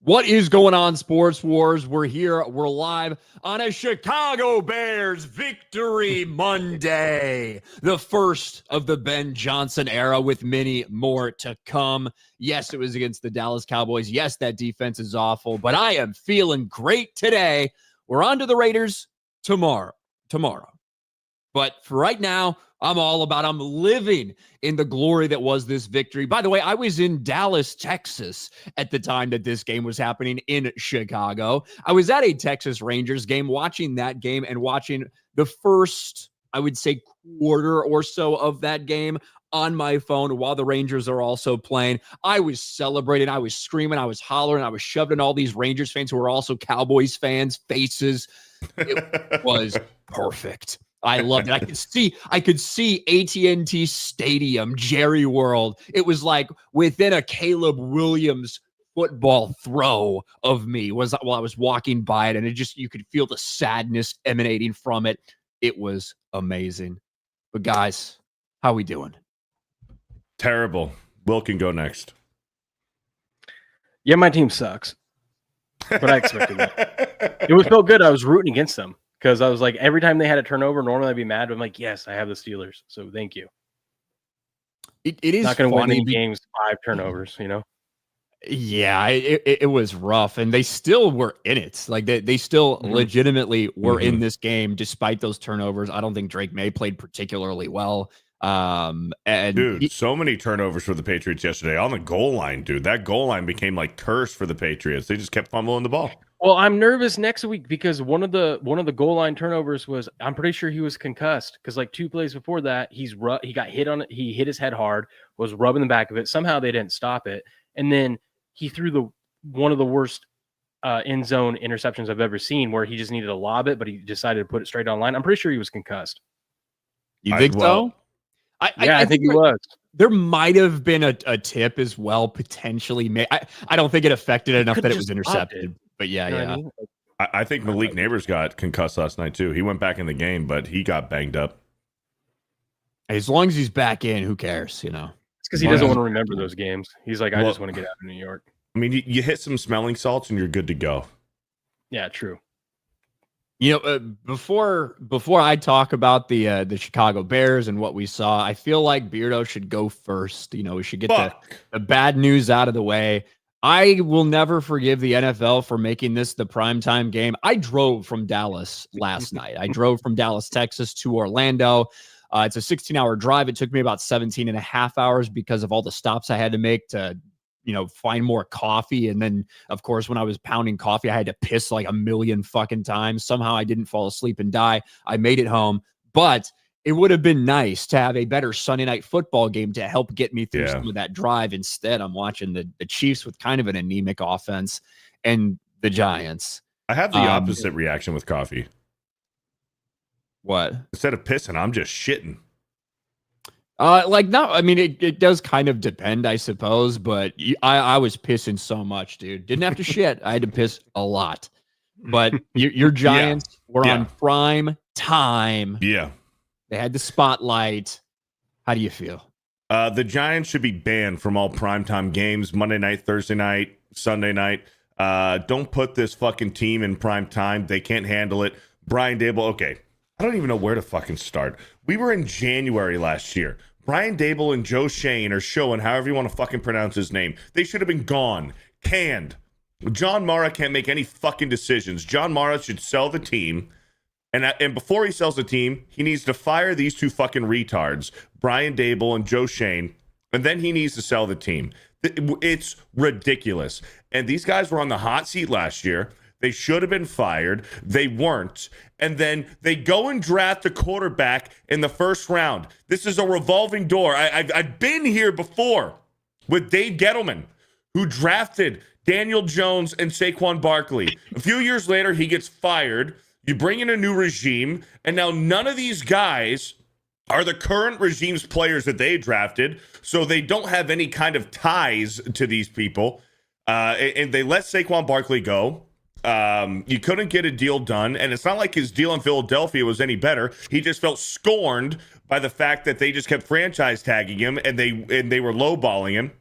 What is going on, Sports Wars? We're here. We're live on a Chicago Bears Victory Monday, the first of the Ben Johnson era with many more to come. Yes, it was against the Dallas Cowboys. Yes, that defense is awful, but I am feeling great today. We're on to the Raiders tomorrow. But for right now, I'm living in the glory that was this victory. By the way, I was in Dallas, Texas at the time that this game was happening in Chicago. I was at a Texas Rangers game, watching that game and watching the first, I would say, quarter or so of that game on my phone while the Rangers are also playing. I was celebrating. I was screaming. I was hollering. I was shoving all these Rangers fans who were also Cowboys fans' faces. It was perfect. I loved it. I could see AT&T Stadium, Jerry World. It was like within a Caleb Williams football throw of me while I was walking by it, and you could feel the sadness emanating from it. It was amazing. But guys, how we doing? Terrible. Will can go next. Yeah, my team sucks. But I expected that. It felt good. I was rooting against them. Because I was like, every time they had a turnover, normally I'd be mad. But I'm like, yes, I have the Steelers. So thank you. It is not going to win any games, 5 turnovers, you know? Yeah, it was rough. And they still were in it. Like they still legitimately were in this game despite those turnovers. I don't think Drake May played particularly well. And dude, so many turnovers for the Patriots yesterday on the goal line, dude. That goal line became like cursed for the Patriots. They just kept fumbling the ball. Well, I'm nervous next week because one of the goal line turnovers was, I'm pretty sure he was concussed because like 2 plays before that, he got hit on it. He hit his head hard, was rubbing the back of it. Somehow they didn't stop it. And then he threw one of the worst end zone interceptions I've ever seen where he just needed to lob it, but he decided to put it straight on line. I'm pretty sure he was concussed. You think so? I think he was. There might have been a tip as well, potentially. I don't think it affected enough that it was intercepted. But yeah, you know what I mean? I think Malik Neighbors got concussed last night too. He went back in the game, but he got banged up. As long as he's back in, who cares? You know, it's because he doesn't want to remember those games. He's like, I just want to get out of New York. I mean, you hit some smelling salts and you're good to go. Yeah, true. You know, before I talk about the Chicago Bears and what we saw, I feel like Beardo should go first. You know, we should get the bad news out of the way. I will never forgive the NFL for making this the primetime game. I drove from Dallas last night. I drove from Dallas, Texas to Orlando. It's a 16-hour drive. It took me about 17 and a half hours because of all the stops I had to make to, you know, find more coffee. And then, of course, when I was pounding coffee, I had to piss like a million fucking times. Somehow I didn't fall asleep and die. I made it home. But it would have been nice to have a better Sunday night football game to help get me through some of that drive. Instead, I'm watching the Chiefs with kind of an anemic offense and the Giants. I have the opposite reaction with coffee. What? Instead of pissing, I'm just shitting. No, I mean, it does kind of depend, I suppose, but I was pissing so much, dude. Didn't have to shit. I had to piss a lot. But your Giants were on prime time. Yeah. They had the spotlight. How do you feel? The Giants should be banned from all primetime games, Monday night, Thursday night, Sunday night. Don't put this fucking team in prime time. They can't handle it. Brian Daboll, okay. I don't even know where to fucking start. We were in January last year. Brian Daboll and Joe Shane are showing, however you want to fucking pronounce his name. They should have been gone, canned. John Mara can't make any fucking decisions. John Mara should sell the team. And before he sells the team, he needs to fire these 2 fucking retards, Brian Daboll and Joe Shane, and then he needs to sell the team. It's ridiculous. And these guys were on the hot seat last year. They should have been fired. They weren't. And then they go and draft a quarterback in the first round. This is a revolving door. I've been here before with Dave Gettleman, who drafted Daniel Jones and Saquon Barkley. A few years later, he gets fired. You bring in a new regime, and now none of these guys are the current regime's players that they drafted, so they don't have any kind of ties to these people. And they let Saquon Barkley go. You couldn't get a deal done, and it's not like his deal in Philadelphia was any better. He just felt scorned by the fact that they just kept franchise tagging him, and they were lowballing him.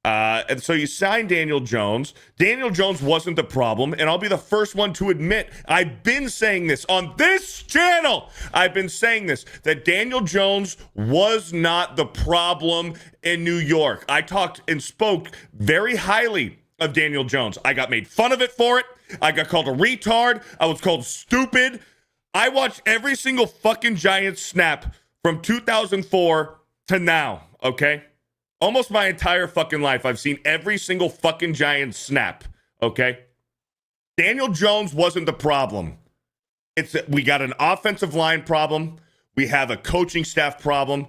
And so you sign Daniel Jones. Daniel Jones wasn't the problem. And I'll be the first one to admit, I've been saying this on this channel. I've been saying this, that Daniel Jones was not the problem in New York. I talked and spoke very highly of Daniel Jones. I got made fun of it for it. I got called a retard. I was called stupid. I watched every single fucking Giants snap from 2004 to now, okay? Almost my entire fucking life, I've seen every single fucking Giants snap, okay? Daniel Jones wasn't the problem. We got an offensive line problem. We have a coaching staff problem.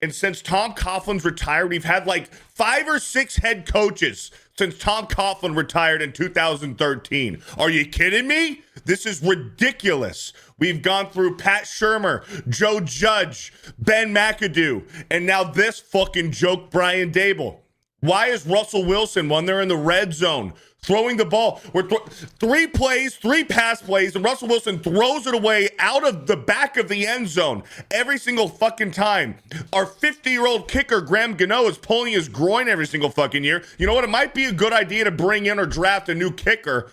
And since Tom Coughlin's retired, we've had like 5 or 6 head coaches since Tom Coughlin retired in 2013. Are you kidding me? This is ridiculous. We've gone through Pat Shurmur, Joe Judge, Ben McAdoo, and now this fucking joke, Brian Dable. Why is Russell Wilson, when they're in the red zone, throwing the ball? We're 3 plays, 3 pass plays, and Russell Wilson throws it away out of the back of the end zone every single fucking time. Our 50-year-old kicker, Graham Gano, is pulling his groin every single fucking year. You know what? It might be a good idea to bring in or draft a new kicker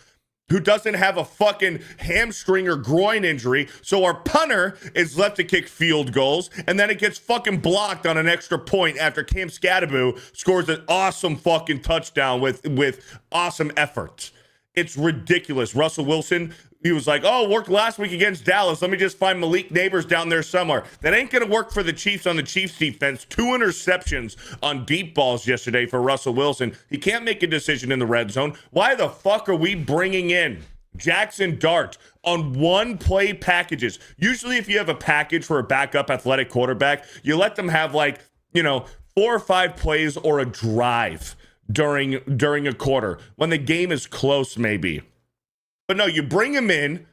who doesn't have a fucking hamstring or groin injury, so our punter is left to kick field goals, and then it gets fucking blocked on an extra point after Cam Scadaboo scores an awesome fucking touchdown with awesome effort. It's ridiculous. Russell Wilson, he was like, oh, worked last week against Dallas. Let me just find Malik Neighbors down there somewhere. That ain't going to work for the Chiefs on the Chiefs defense. 2 interceptions on deep balls yesterday for Russell Wilson. He can't make a decision in the red zone. Why the fuck are we bringing in Jackson Dart on 1-play packages? Usually if you have a package for a backup athletic quarterback, you let them have 4 or 5 plays or a drive during a quarter when the game is close maybe. But no, you bring him in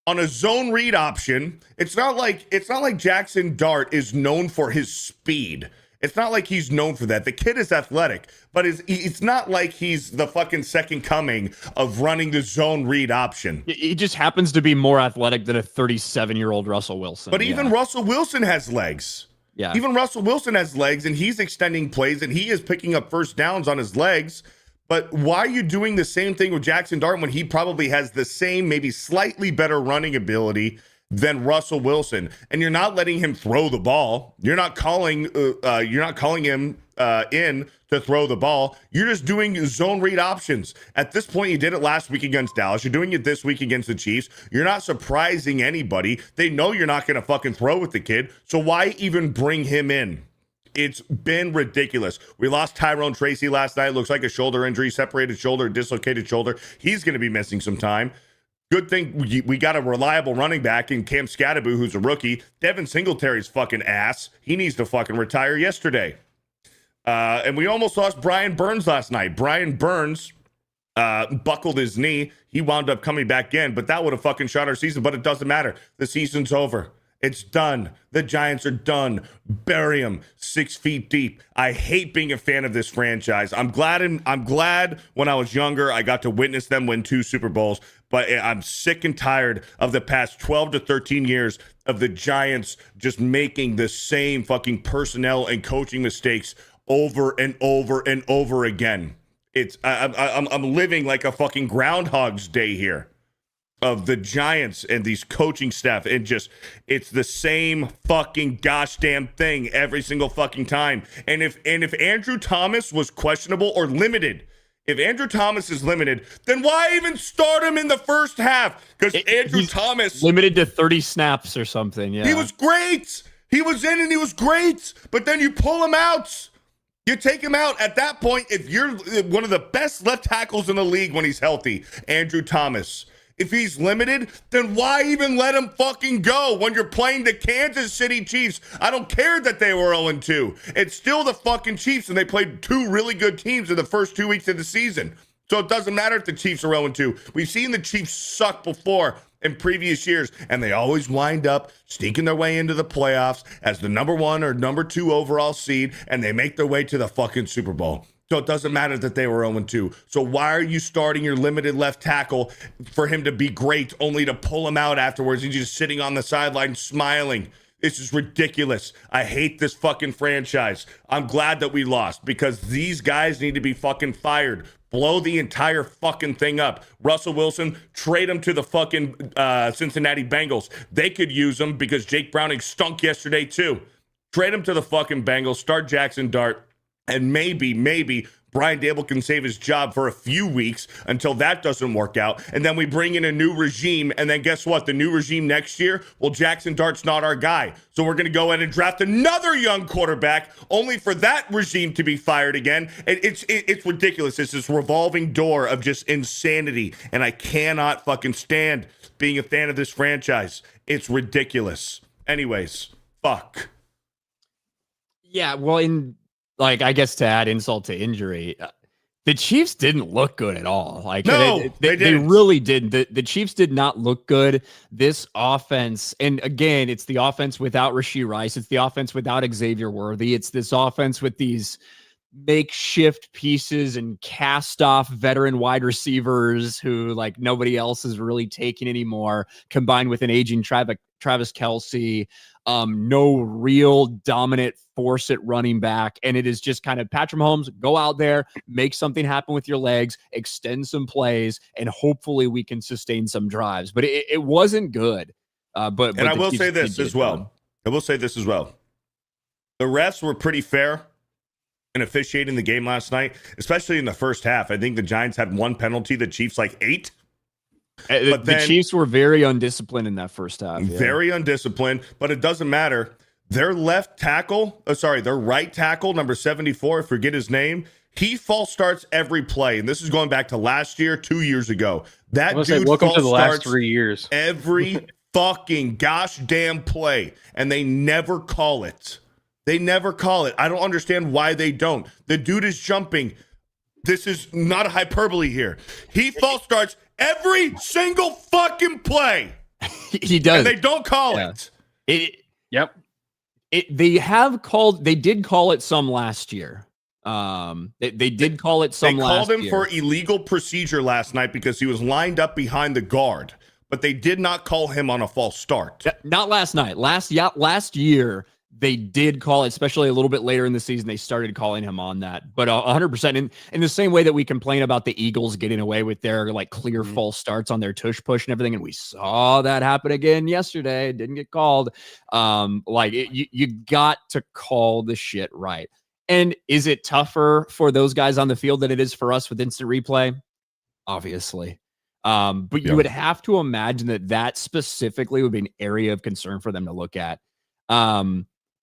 on a zone read option. It's not like Jackson Dart is known for his speed. It's not like he's known for that. The kid is athletic, but it's not like he's the fucking second coming of running the zone read option. He just happens to be more athletic than a 37-year-old Russell Wilson. But even Russell Wilson has legs. Yeah. Even Russell Wilson has legs, and he's extending plays, and he is picking up first downs on his legs. But why are you doing the same thing with Jackson Dart when he probably has the same, maybe slightly better running ability than Russell Wilson? And you're not letting him throw the ball. You're not calling him in to throw the ball. You're just doing zone read options. At this point, you did it last week against Dallas. You're doing it this week against the Chiefs. You're not surprising anybody. They know you're not going to fucking throw with the kid. So why even bring him in? It's been ridiculous. We lost Tyrone Tracy last night. Looks like a shoulder injury, separated shoulder, dislocated shoulder. He's going to be missing some time. Good thing we got a reliable running back in Cam Scadaboo, who's a rookie. Devin Singletary's fucking ass. He needs to fucking retire yesterday. And we almost lost Brian Burns last night. Brian Burns buckled his knee. He wound up coming back in, but that would have fucking shot our season. But it doesn't matter. The season's over. It's done. The Giants are done. Bury them 6 feet deep. I hate being a fan of this franchise. I'm glad when I was younger I got to witness them win 2 Super Bowls, but I'm sick and tired of the past 12 to 13 years of the Giants just making the same fucking personnel and coaching mistakes over and over and over again. I'm living like a fucking Groundhog's Day here of the Giants and these coaching staff, and just it's the same fucking gosh damn thing every single fucking time. And if Andrew Thomas was questionable or limited, if Andrew Thomas is limited, then why even start him in the first half? Because Andrew Thomas limited to 30 snaps or something. Yeah, he was great. He was in and he was great, but then you pull him out. You take him out at that point. If you're one of the best left tackles in the league when he's healthy, Andrew Thomas. If he's limited, then why even let him fucking go when you're playing the Kansas City Chiefs? I don't care that they were 0-2. It's still the fucking Chiefs, and they played 2 really good teams in the first 2 weeks of the season. So it doesn't matter if the Chiefs are 0-2. We've seen the Chiefs suck before in previous years, and they always wind up sneaking their way into the playoffs as the number 1 or number 2 overall seed, and they make their way to the fucking Super Bowl. So it doesn't matter that they were 0-2. So why are you starting your limited left tackle for him to be great only to pull him out afterwards and just sitting on the sideline smiling? This is ridiculous. I hate this fucking franchise. I'm glad that we lost because these guys need to be fucking fired. Blow the entire fucking thing up. Russell Wilson, trade him to the fucking Cincinnati Bengals. They could use him because Jake Browning stunk yesterday too. Trade him to the fucking Bengals. Start Jackson Dart. And maybe Brian Dable can save his job for a few weeks until that doesn't work out. And then we bring in a new regime. And then guess what? The new regime next year, well, Jackson Dart's not our guy. So we're going to go ahead and draft another young quarterback only for that regime to be fired again. It's ridiculous. It's this revolving door of just insanity. And I cannot fucking stand being a fan of this franchise. It's ridiculous. Anyways, fuck. Yeah, well, I guess to add insult to injury, the Chiefs didn't look good at all. No, they really didn't. The Chiefs did not look good. This offense, and again, it's the offense without Rashee Rice. It's the offense without Xavier Worthy. It's this offense with these makeshift pieces and cast off veteran wide receivers who nobody else is really taking anymore, combined with an aging Travis Kelce. No real dominant force at running back. And it is just kind of Patrick Mahomes, go out there, make something happen with your legs, extend some plays, and hopefully we can sustain some drives. But it wasn't good. But I will say this as well. The refs were pretty fair in officiating the game last night, especially in the first half. I think the Giants had one penalty, the Chiefs 8. But the Chiefs were very undisciplined in that first half. Yeah. Very undisciplined, but it doesn't matter. Their right tackle, number 74, I forget his name. He false starts every play, and this is going back to last year, 2 years ago. Welcome to the last 3 years. Every fucking gosh damn play, and they never call it. I don't understand why they don't. The dude is jumping. This is not a hyperbole here. He false starts every single fucking play. He does. And they don't call it. Yep. They did call it some last year. They did call it some last year. They called him for illegal procedure last night because he was lined up behind the guard, but they did not call him on a false start. Not last night. Last year, they did call it, especially a little bit later in the season, they started calling him on that. But 100%, in the same way that we complain about the Eagles getting away with their clear false starts on their tush push and everything, and we saw that happen again yesterday. It didn't get called. You got to call the shit right. And is it tougher for those guys on the field than it is for us with instant replay? Obviously. But you would have to imagine that specifically would be an area of concern for them to look at.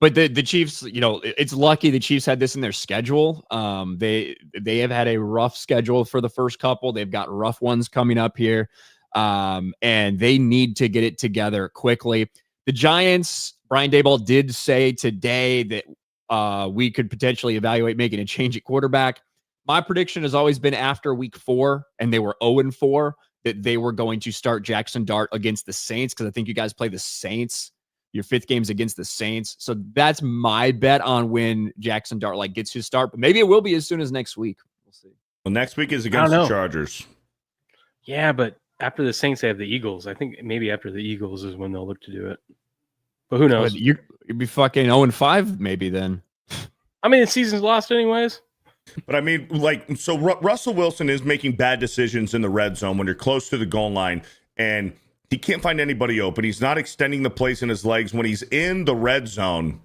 But the Chiefs, it's lucky the Chiefs had this in their schedule. They have had a rough schedule for the first couple. They've got rough ones coming up here, and they need to get it together quickly. The Giants, Brian Daboll did say today that we could potentially evaluate making a change at quarterback. My prediction has always been after week 4, and they were 0-4, that they were going to start Jackson Dart against the Saints, because I think you guys play the Saints. Your 5th game's against the Saints. So that's my bet on when Jackson Dart gets his start. But maybe it will be as soon as next week. We'll see. Well, next week is against the Chargers. Yeah, but after the Saints, they have the Eagles. I think maybe after the Eagles is when they'll look to do it. But who knows? You'd be fucking 0-5 maybe then. I mean, the season's lost anyways. But I mean, Russell Wilson is making bad decisions in the red zone when you're close to the goal line, and he can't find anybody open. He's not extending the plays in his legs when he's in the red zone,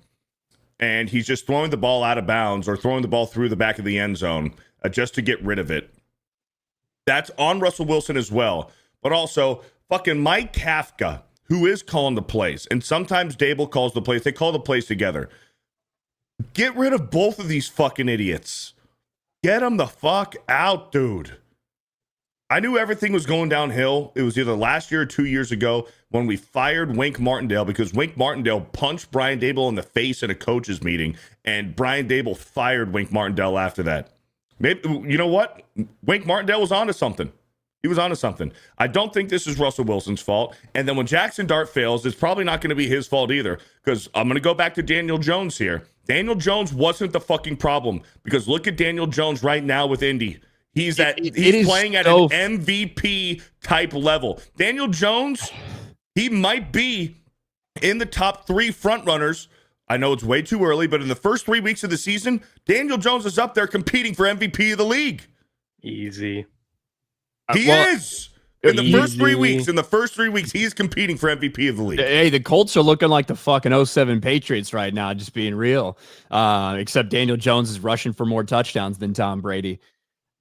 and he's just throwing the ball out of bounds or throwing the ball through the back of the end zone just to get rid of it. That's on Russell Wilson as well. But also, fucking Mike Kafka, who is calling the plays, and sometimes Dable calls the plays. They call the plays together. Get rid of both of these fucking idiots. Get them the fuck out, dude. I knew everything was going downhill. It was either last year or 2 years ago when we fired Wink Martindale because Wink Martindale punched Brian Dable in the face at a coaches meeting, and Brian Dable fired Wink Martindale after that. Maybe, you know what? Wink Martindale was onto something. He was onto something. I don't think this is Russell Wilson's fault. And then when Jackson Dart fails, it's probably not going to be his fault either, because I'm going to go back to Daniel Jones here. Daniel Jones wasn't the fucking problem, because look at Daniel Jones right now with Indy. He's playing at an MVP type level. Daniel Jones, he might be in the top 3 front runners. I know it's way too early, but in the first 3 weeks of the season, Daniel Jones is up there competing for MVP of the league. Easy. He is. In the first 3 weeks, he's competing for MVP of the league. Hey, the Colts are looking like the fucking 07 Patriots right now, just being real. Except Daniel Jones is rushing for more touchdowns than Tom Brady.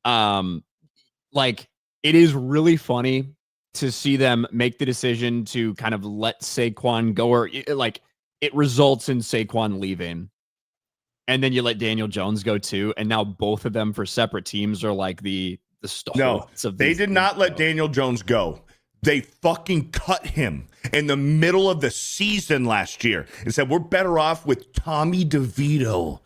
Like, it is really funny to see them make the decision to kind of let Saquon go, or like it results in Saquon leaving. And then you let Daniel Jones go too. And now both of them for separate teams are like the stalwarts of they did not let Daniel Jones go. They fucking cut him in the middle of the season last year and said, we're better off with Tommy DeVito.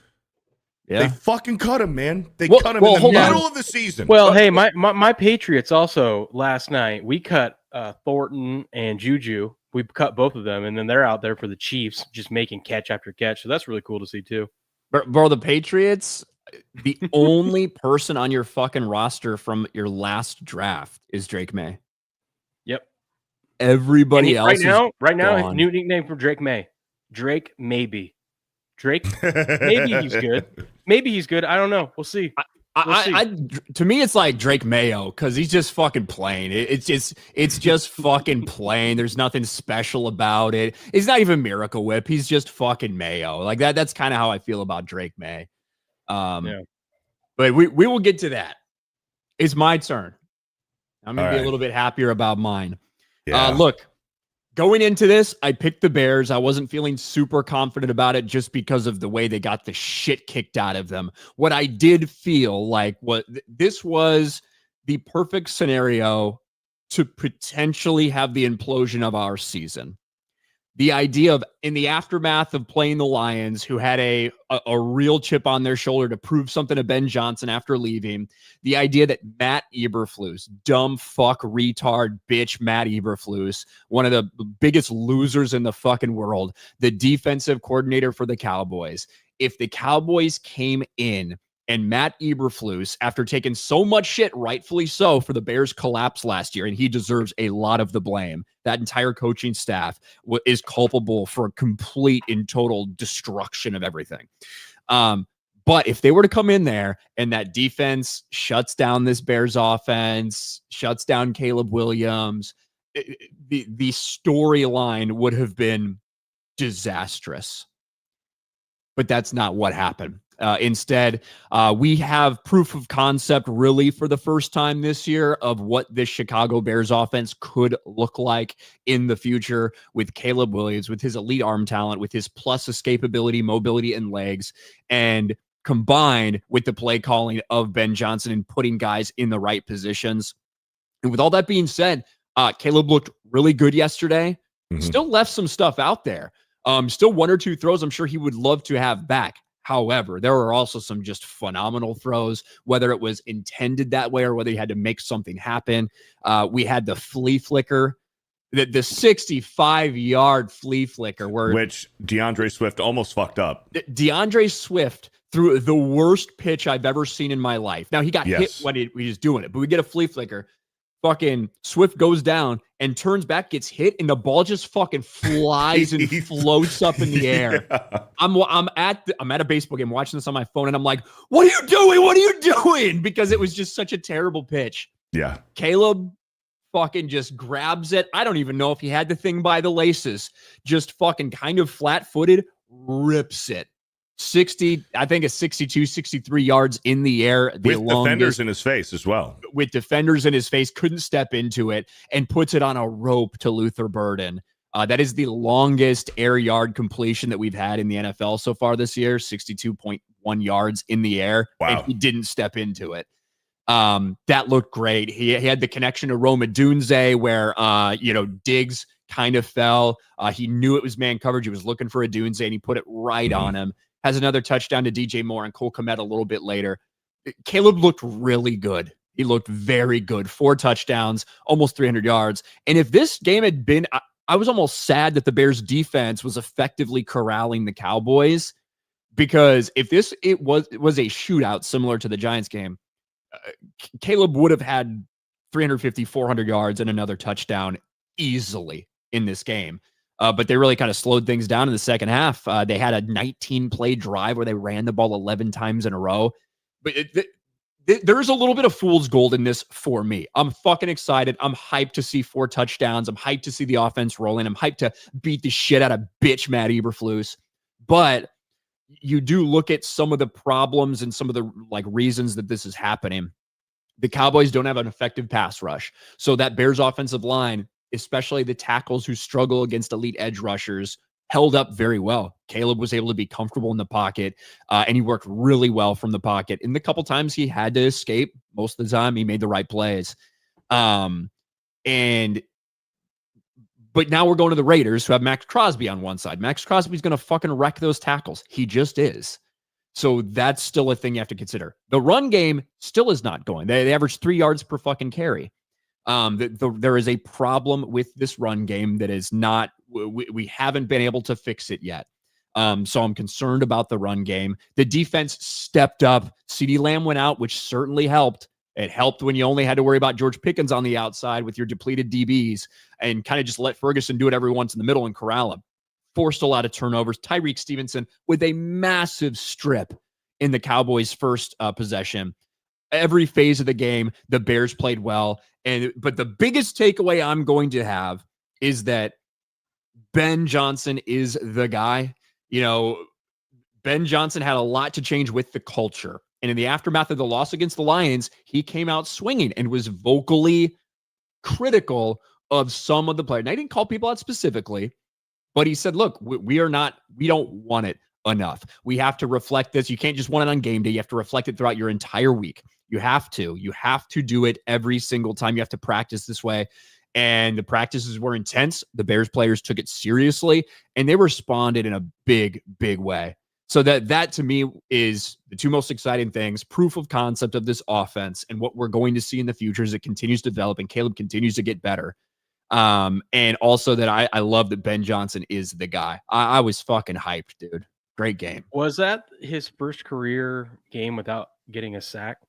Yeah. They fucking cut him, man. They cut him in the middle of the season. Well, hey, my Patriots also last night, we cut Thornton and Juju. We cut both of them, and then they're out there for the Chiefs just making catch after catch. So that's really cool to see too. Bro, the Patriots, the only person on your fucking roster from your last draft is Drake May. Yep. Everybody else right now, new nickname for Drake May. Drake Maybe. Drake, maybe he's good. Maybe he's good. I don't know. We'll see. To me, it's like Drake Mayo because he's just fucking plain. It's just fucking plain. There's nothing special about it. It's not even Miracle Whip. He's just fucking Mayo. Like that. That's kind of how I feel about Drake May. But we will get to that. It's my turn. I'm gonna be a little bit happier about mine. Yeah. Look. Going into this, I picked the Bears. I wasn't feeling super confident about it just because of the way they got the shit kicked out of them. What I did feel like this was the perfect scenario to potentially have the implosion of our season. The idea of, in the aftermath of playing the Lions, who had a real chip on their shoulder to prove something to Ben Johnson after leaving, the idea that Matt Eberflus, dumb fuck, retard, bitch Matt Eberflus, one of the biggest losers in the fucking world, the defensive coordinator for the Cowboys, if the Cowboys came in and Matt Eberflus, after taking so much shit, rightfully so, for the Bears' collapse last year, and he deserves a lot of the blame. That entire coaching staff is culpable for complete and total destruction of everything. But if they were to come in there and that defense shuts down this Bears offense, shuts down Caleb Williams, the storyline would have been disastrous. But that's not what happened. Instead, we have proof of concept really for the first time this year of what this Chicago Bears offense could look like in the future with Caleb Williams, with his elite arm talent, with his plus escapability, mobility, and legs, and combined with the play calling of Ben Johnson and putting guys in the right positions. And with all that being said, Caleb looked really good yesterday. Mm-hmm. Still left some stuff out there. Still one or two throws I'm sure he would love to have back. However, there were also some just phenomenal throws, whether it was intended that way or whether he had to make something happen. We had the flea flicker, the 65-yard flea flicker, which DeAndre Swift almost fucked up. DeAndre Swift threw the worst pitch I've ever seen in my life. Now, he got hit when he was doing it, but we get a flea flicker. Fucking Swift goes down and turns back, gets hit, and the ball just fucking flies and floats up in the air. Yeah. I'm at a baseball game watching this on my phone, and I'm like, "What are you doing? What are you doing?" Because it was just such a terrible pitch. Yeah, Caleb fucking just grabs it. I don't even know if he had the thing by the laces. Just fucking kind of flat-footed, rips it. 62, 63 yards in the air. With defenders in his face as well. With defenders in his face, couldn't step into it, and puts it on a rope to Luther Burden. That is the longest air yard completion that we've had in the NFL so far this year, 62.1 yards in the air. Wow. And he didn't step into it. That looked great. He had the connection to Rome Odunze where, Diggs kind of fell. He knew it was man coverage. He was looking for Odunze, and he put it right on him. Has another touchdown to DJ Moore and Cole Kmet a little bit later. Caleb looked really good. He looked very good. 4 touchdowns, almost 300 yards. And if this game had been, I was almost sad that the Bears defense was effectively corralling the Cowboys, because if it was a shootout similar to the Giants game, Caleb would have had 350, 400 yards and another touchdown easily in this game. but they really kind of slowed things down in the second half. They had a 19-play drive where they ran the ball 11 times in a row. But there's a little bit of fool's gold in this for me. I'm fucking excited. I'm hyped to see 4 touchdowns. I'm hyped to see the offense rolling. I'm hyped to beat the shit out of bitch Matt Eberflus. But you do look at some of the problems and some of the reasons that this is happening. The Cowboys don't have an effective pass rush. So that Bears offensive line, especially the tackles who struggle against elite edge rushers, held up very well. Caleb was able to be comfortable in the pocket, and he worked really well from the pocket. And the couple times he had to escape, most of the time he made the right plays. But now we're going to the Raiders, who have Max Crosby on one side. Max Crosby's going to fucking wreck those tackles. He just is. So that's still a thing you have to consider. The run game still is not going. They average 3 yards per fucking carry. There is a problem with this run game that is not, we haven't been able to fix it yet. So I'm concerned about the run game. The defense stepped up. CeeDee Lamb went out, which certainly helped. It helped when you only had to worry about George Pickens on the outside with your depleted DBs and kind of just let Ferguson do it every once in the middle and corral him. Forced a lot of turnovers. Tyreek Stevenson with a massive strip in the Cowboys' first possession. Every phase of the game, the Bears played well. But the biggest takeaway I'm going to have is that Ben Johnson is the guy. You know, Ben Johnson had a lot to change with the culture. And in the aftermath of the loss against the Lions, he came out swinging and was vocally critical of some of the players. And I didn't call people out specifically, but he said, look, we don't want it enough. We have to reflect this. You can't just want it on game day. You have to reflect it throughout your entire week. You have to do it every single time. You have to practice this way. And the practices were intense. The Bears players took it seriously, and they responded in a big, big way. So that to me is the two most exciting things, proof of concept of this offense and what we're going to see in the future as it continues to develop and Caleb continues to get better. And also that I love that Ben Johnson is the guy. I was fucking hyped, dude. Great game. Was that his first career game without getting a sack?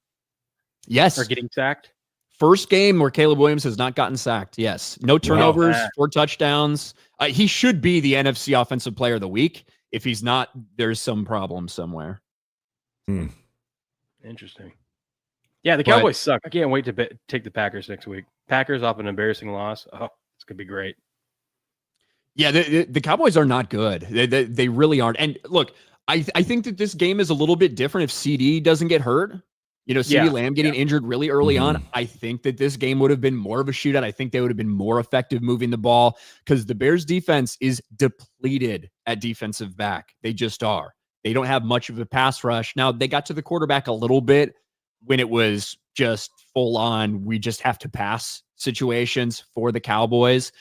Yes. Or getting sacked? First game where Caleb Williams has not gotten sacked. Yes. No turnovers, 4 touchdowns. He should be the NFC Offensive Player of the Week. If he's not, there's some problem somewhere. Interesting. Yeah, the Cowboys suck. I can't wait to take the Packers next week. Packers off an embarrassing loss. Oh, it's going to be great. Yeah, the Cowboys are not good. They really aren't. And look, I think that this game is a little bit different if CD doesn't get hurt. You know, CeeDee Lamb getting injured really early on. I think that this game would have been more of a shootout. I think they would have been more effective moving the ball because the Bears defense is depleted at defensive back. They just are. They don't have much of a pass rush. Now, they got to the quarterback a little bit when it was just full on, we just have to pass situations for the Cowboys.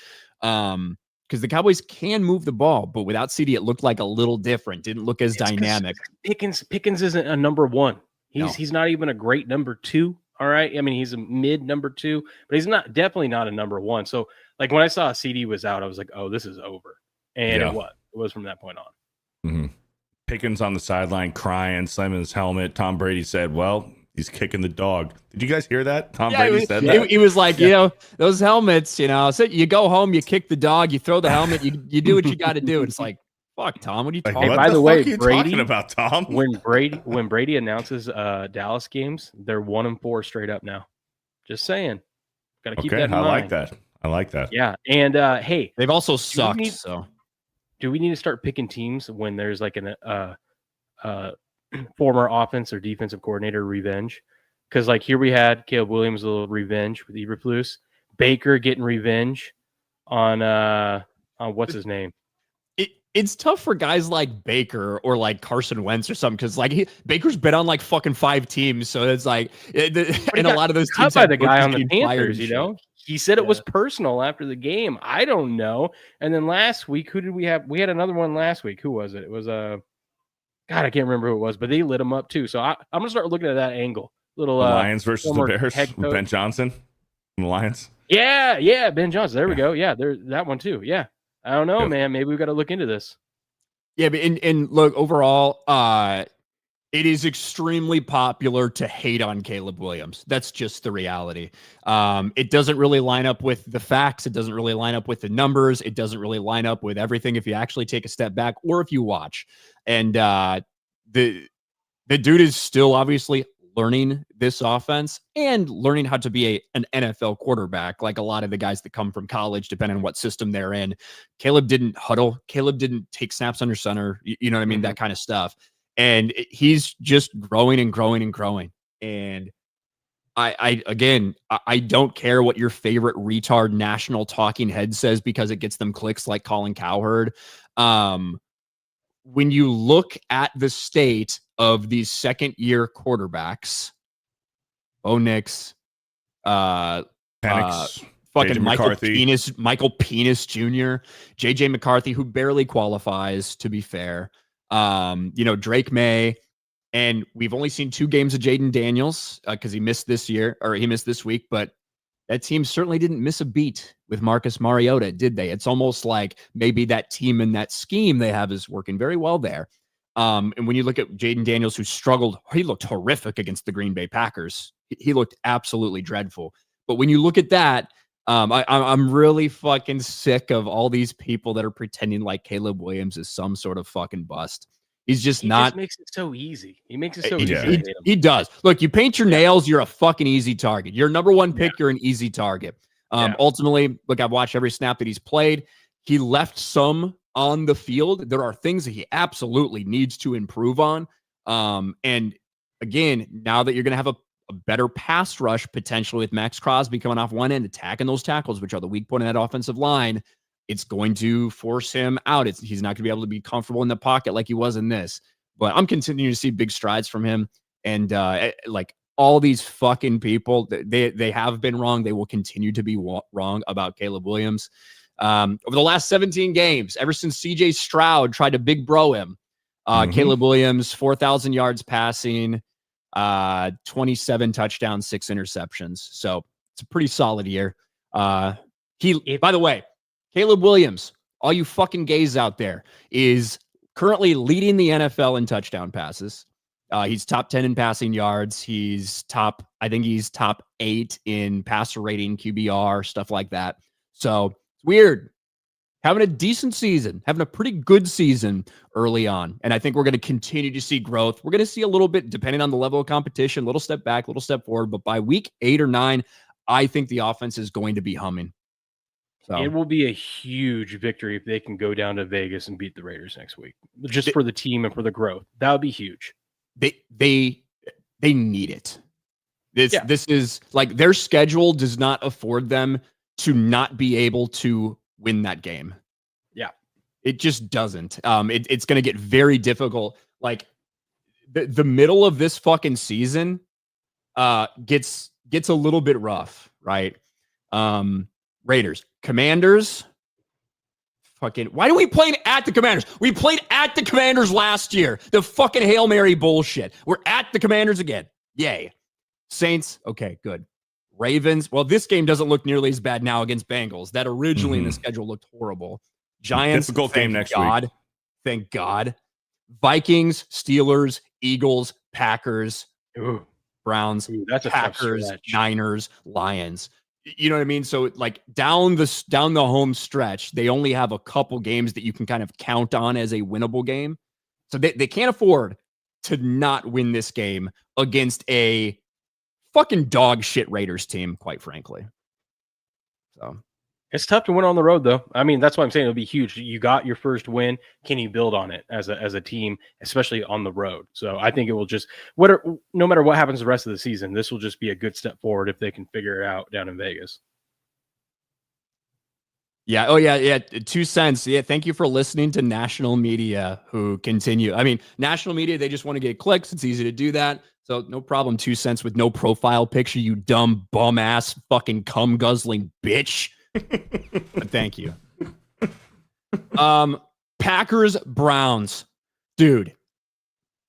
Because the Cowboys can move the ball, but without CD, it looked like a little different. Didn't look as dynamic. Pickens isn't a number one. He's not even a great number 2. All right. I mean, he's a mid number 2, but he's definitely not a number 1. So like when I saw CD was out, I was like, oh, this is over. And it was from that point on. Pickens on the sideline crying, slamming his helmet. Tom Brady said, well, he's kicking the dog. Did you guys hear that? Tom Brady said that. He was like, you know, those helmets, you know, so you go home, you kick the dog, you throw the helmet, you do what you got to do. It's like, fuck, Tom, what are you talking about? By the way, Brady, talking about Tom? when Brady announces Dallas games, they're 1-4 straight up now. Just saying. Got to keep that in mind. I like that. Yeah. And hey, they've also sucked. Do we need to start picking teams when there's like an former offense or defensive coordinator revenge? Because like here we had Caleb Williams a little revenge with Eberflus, Baker getting revenge on what's his name. It's tough for guys like Baker or like Carson Wentz or something because like Baker's been on like fucking 5 teams, so it's like and a lot of those teams by the guy on the Panthers, you know. He said it was personal after the game. I don't know. And then last week, who did we have? We had another one last week. Who was it? It was God, I can't remember who it was, but they lit him up too. So I'm gonna start looking at that angle. Little the Lions versus the Bears. Ben Johnson from the Lions. Yeah, Ben Johnson. There we go. Yeah, there's that one too. Yeah. I don't know, man. Maybe we've got to look into this. Yeah, but and look, overall, It is extremely popular to hate on Caleb Williams. That's just the reality. It doesn't really line up with the facts. It doesn't really line up with the numbers. It doesn't really line up with everything if you actually take a step back or if you watch. And the dude is still obviously learning this offense and learning how to be an NFL quarterback, like a lot of the guys that come from college, depending on what system they're in. Caleb didn't huddle. Caleb didn't take snaps under center. You know what I mean? That kind of stuff. And he's just growing and growing and growing. And I don't care what your favorite retard national talking head says because it gets them clicks like Colin Cowherd. When you look at the state of these second-year quarterbacks, Bo Nix, Penix, fucking McCarthy. Michael Penis Jr., JJ McCarthy, who barely qualifies, to be fair. Drake May, and we've only seen 2 games of Jaden Daniels because he missed this week, but that team certainly didn't miss a beat with Marcus Mariota, did they? It's almost like maybe that team and that scheme they have is working very well there. And when you look at Jaden Daniels, who struggled, he looked horrific against the Green Bay Packers. He looked absolutely dreadful. But when you look at that, I'm really fucking sick of all these people that are pretending like Caleb Williams is some sort of fucking bust. He's just not. Just makes it so easy. He makes it so easy. He does. Look, you paint your nails, you're a fucking easy target. You're number 1 pick, you're an easy target. Ultimately, look, I've watched every snap that he's played. He left some on the field. There are things that he absolutely needs to improve on. And again, now that you're going to have a better pass rush potentially with Max Crosby coming off one end, attacking those tackles, which are the weak point of that offensive line, it's going to force him out. He's not going to be able to be comfortable in the pocket like he was in this. But I'm continuing to see big strides from him. And like all these fucking people, they have been wrong. They will continue to be wrong about Caleb Williams. Over the last 17 games, ever since CJ Stroud tried to big bro him, Caleb Williams, 4,000 yards passing, 27 touchdowns, 6 interceptions. So it's a pretty solid year. By the way, Caleb Williams, all you fucking gays out there, is currently leading the NFL in touchdown passes. He's top 10 in passing yards. I think he's top 8 in passer rating, QBR, stuff like that. So it's weird. Having a decent season, having a pretty good season early on. And I think we're going to continue to see growth. We're going to see a little bit, depending on the level of competition, a little step back, a little step forward. But by week 8 or 9, I think the offense is going to be humming. So it will be a huge victory if they can go down to Vegas and beat the Raiders next week, just for the team and for the growth. That would be huge. They need it. This is like their schedule does not afford them to not be able to win that game. Yeah, it just doesn't. It's going to get very difficult. Like the middle of this fucking season gets a little bit rough, right? Raiders, Commanders. Fucking, why do we play at the Commanders? We played at the Commanders last year. The fucking Hail Mary bullshit. We're at the Commanders again. Yay. Saints, okay, good. Ravens, well, this game doesn't look nearly as bad now against Bengals. That originally in the schedule looked horrible. Giants, difficult game next week. Thank God. Vikings, Steelers, Eagles, Packers, Browns, that's Packers, Niners, Lions. You know what I mean? So like down the home stretch, they only have a couple games that you can kind of count on as a winnable game. So they can't afford to not win this game against a fucking dog shit Raiders team, quite frankly. So it's tough to win on the road, though. I mean, that's why I'm saying it'll be huge. You got your first win. Can you build on it as a team, especially on the road? So I think it will just no matter what happens the rest of the season, this will just be a good step forward if they can figure it out down in Vegas. Yeah. Oh, yeah. 2 cents. Yeah. Thank you for listening to national media who continue. I mean, national media, they just want to get clicks. It's easy to do that. So no problem. 2 cents with no profile picture, you dumb bum ass fucking cum guzzling bitch. Thank you. Packers, Browns. Dude.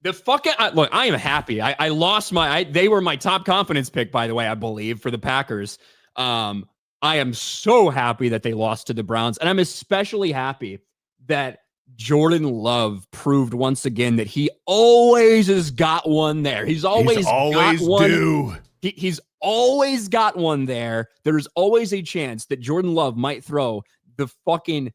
The fucking look, I am happy. I lost they were my top confidence pick, by the way, I believe, for the Packers. I am so happy that they lost to the Browns, and I'm especially happy that Jordan Love proved once again that he always has got one there. He's always got one. He's always got one there. There's always a chance that Jordan Love might throw the fucking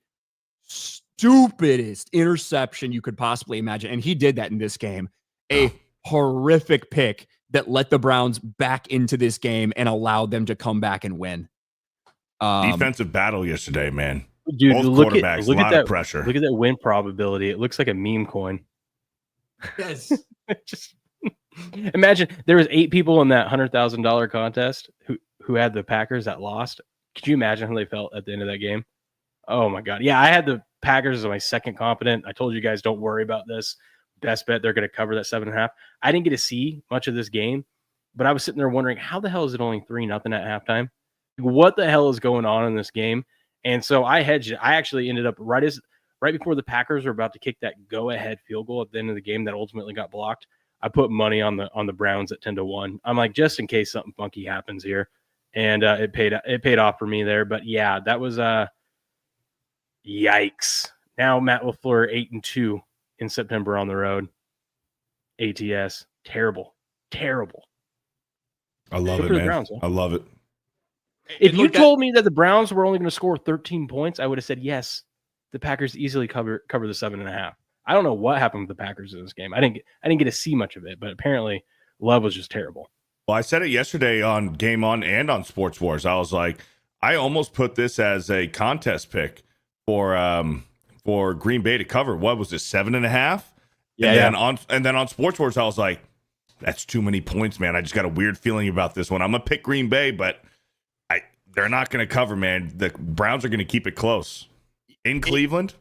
stupidest interception you could possibly imagine. And he did that in this game. A horrific pick that let the Browns back into this game and allowed them to come back and win. Defensive battle yesterday, man. Dude, both look quarterbacks, at a lot that of pressure. Look at that win probability. It looks like a meme coin. Yes. Just imagine there was 8 people in that $100,000 contest who had the Packers that lost. Could you imagine how they felt at the end of that game? Oh my God. Yeah, I had the Packers as my second confident. I told you guys, don't worry about this. Best bet, they're going to cover that 7.5. I didn't get to see much of this game, but I was sitting there wondering, how the hell is it only 3-0 at halftime? What the hell is going on in this game? And so I hedged it. I actually ended up right before the Packers were about to kick that go-ahead field goal at the end of the game that ultimately got blocked. I put money on the Browns at 10-1. I'm like, just in case something funky happens here, and it paid off for me there. But yeah, that was yikes. Now Matt LaFleur 8-2 in September on the road. ATS, terrible. I love it, man. Browns, I love it. If you told me that the Browns were only going to score 13 points, I would have said yes. The Packers easily cover the 7.5. I don't know what happened with the Packers in this game. I didn't get to see much of it, but apparently Love was just terrible. Well, I said it yesterday on Game On and on Sports Wars. I was like, I almost put this as a contest pick for Green Bay to cover. What was it, 7.5? Yeah. And then on Sports Wars, I was like, that's too many points, man. I just got a weird feeling about this one. I'm gonna pick Green Bay, but they're not going to cover, man. The Browns are going to keep it close. In Cleveland?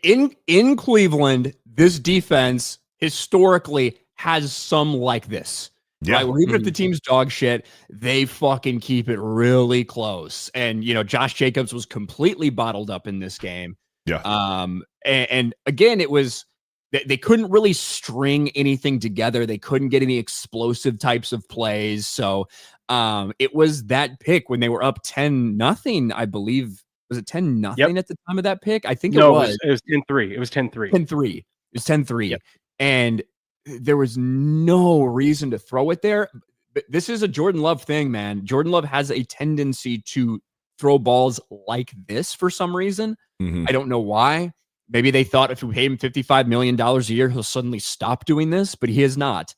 In Cleveland, this defense historically has some like this. Yeah. Right? Where even if the team's dog shit, they fucking keep it really close. And, Josh Jacobs was completely bottled up in this game. Yeah. And again, it was, they couldn't really string anything together. They couldn't get any explosive types of plays. So, it was that pick when they were up 10-0, I believe. Was it 10-0 at the time of that pick? I think it was. It was 10-3. It was 10-3. 10-3. It was 10-3. Yep. And there was no reason to throw it there. But this is a Jordan Love thing, man. Jordan Love has a tendency to throw balls like this for some reason. Mm-hmm. I don't know why. Maybe they thought if we paid him $55 million a year, he'll suddenly stop doing this, but he is not.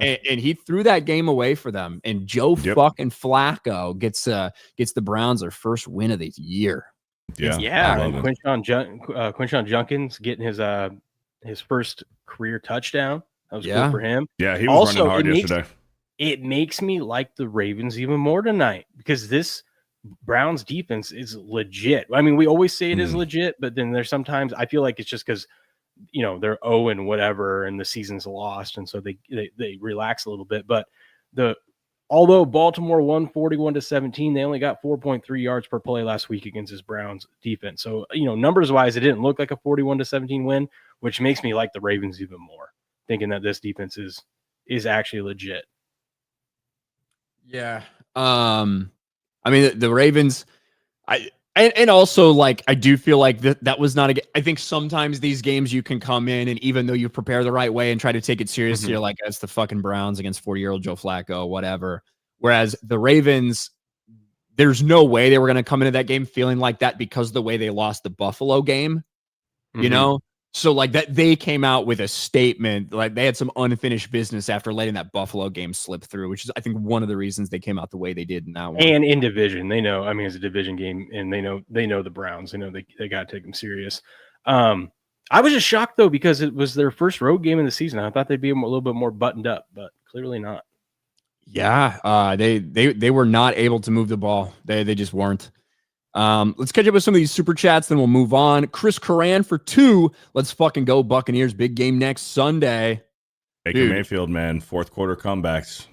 and he threw that game away for them. And Joe fucking Flacco gets the Browns their first win of the year. Yeah. And Quinshon Judkins getting his first career touchdown. That was cool for him. Yeah, he was running hard yesterday. It makes me like the Ravens even more tonight because this Browns defense is legit. I mean, we always say it is legit, but then there's sometimes I feel like it's just because they're 0 and whatever and the season's lost, and so they relax a little bit. But although Baltimore won 41-17, they only got 4.3 yards per play last week against this Browns defense. So numbers wise, it didn't look like a 41-17 win, which makes me like the Ravens even more, thinking that this defense is actually legit. Yeah. I mean, the Ravens, and also like I do feel like that was not I think sometimes these games you can come in and even though you prepare the right way and try to take it seriously, you're like, it's the fucking Browns against 40-year-old Joe Flacco, whatever. Whereas the Ravens, there's no way they were going to come into that game feeling like that because of the way they lost the Buffalo game, So like that, they came out with a statement, like they had some unfinished business after letting that Buffalo game slip through, which is, I think, one of the reasons they came out the way they did in that one. And in division, they know, I mean, it's a division game and they know the Browns, they know they got to take them serious. I was just shocked though, because it was their first road game in the season. I thought they'd be a little bit more buttoned up, but clearly not. Yeah. They were not able to move the ball. They just weren't. Let's catch up with some of these super chats, then we'll move on. Chris Coran for 2. Let's fucking go Buccaneers. Big game next Sunday. Baker Mayfield, man. Fourth quarter comebacks.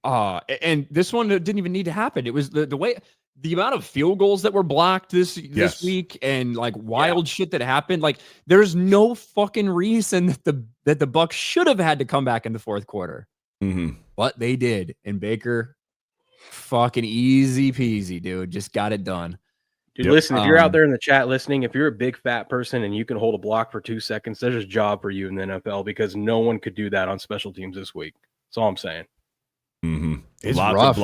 And this one didn't even need to happen. It was the way, the amount of field goals that were blocked this week and like wild shit that happened. Like there's no fucking reason that the Bucs should have had to come back in the fourth quarter. But they did. And Baker, fucking easy peasy, dude. Just got it done. Dude, Yep. listen, if you're out there in the chat listening, if you're a big fat person and you can hold a block for 2 seconds, there's a job for you in the NFL because no one could do that on special teams this week. That's all I'm saying. Mm-hmm. It's Lots rough.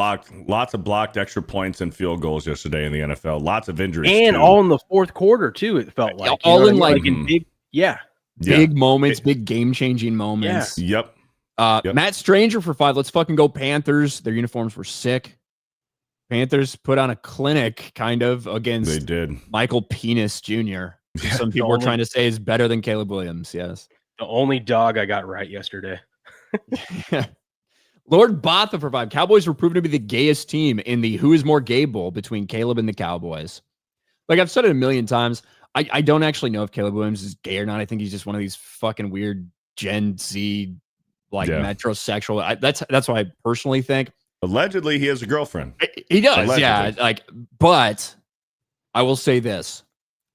of blocked extra points and field goals yesterday in the NFL. Lots of injuries, And too. all in the fourth quarter, too, it felt like. All You know in, what I mean? like, in big, big moments, big game-changing moments. Yep. Matt Stranger for 5. Let's fucking go Panthers. Their uniforms were sick. Panthers put on a clinic, kind of, against They did. Michael Penis Jr. Some people were trying to say is better than Caleb Williams. Yes. The only dog I got right yesterday. Lord Botha for 5. Cowboys were proven to be the gayest team in the Who is More Gay Bowl between Caleb and the Cowboys. Like I've said it a million times. I don't actually know if Caleb Williams is gay or not. I think he's just one of these fucking weird Gen Z, metrosexual. That's what I personally think. Allegedly, he has a girlfriend. He does, Allegedly. yeah. But I will say this.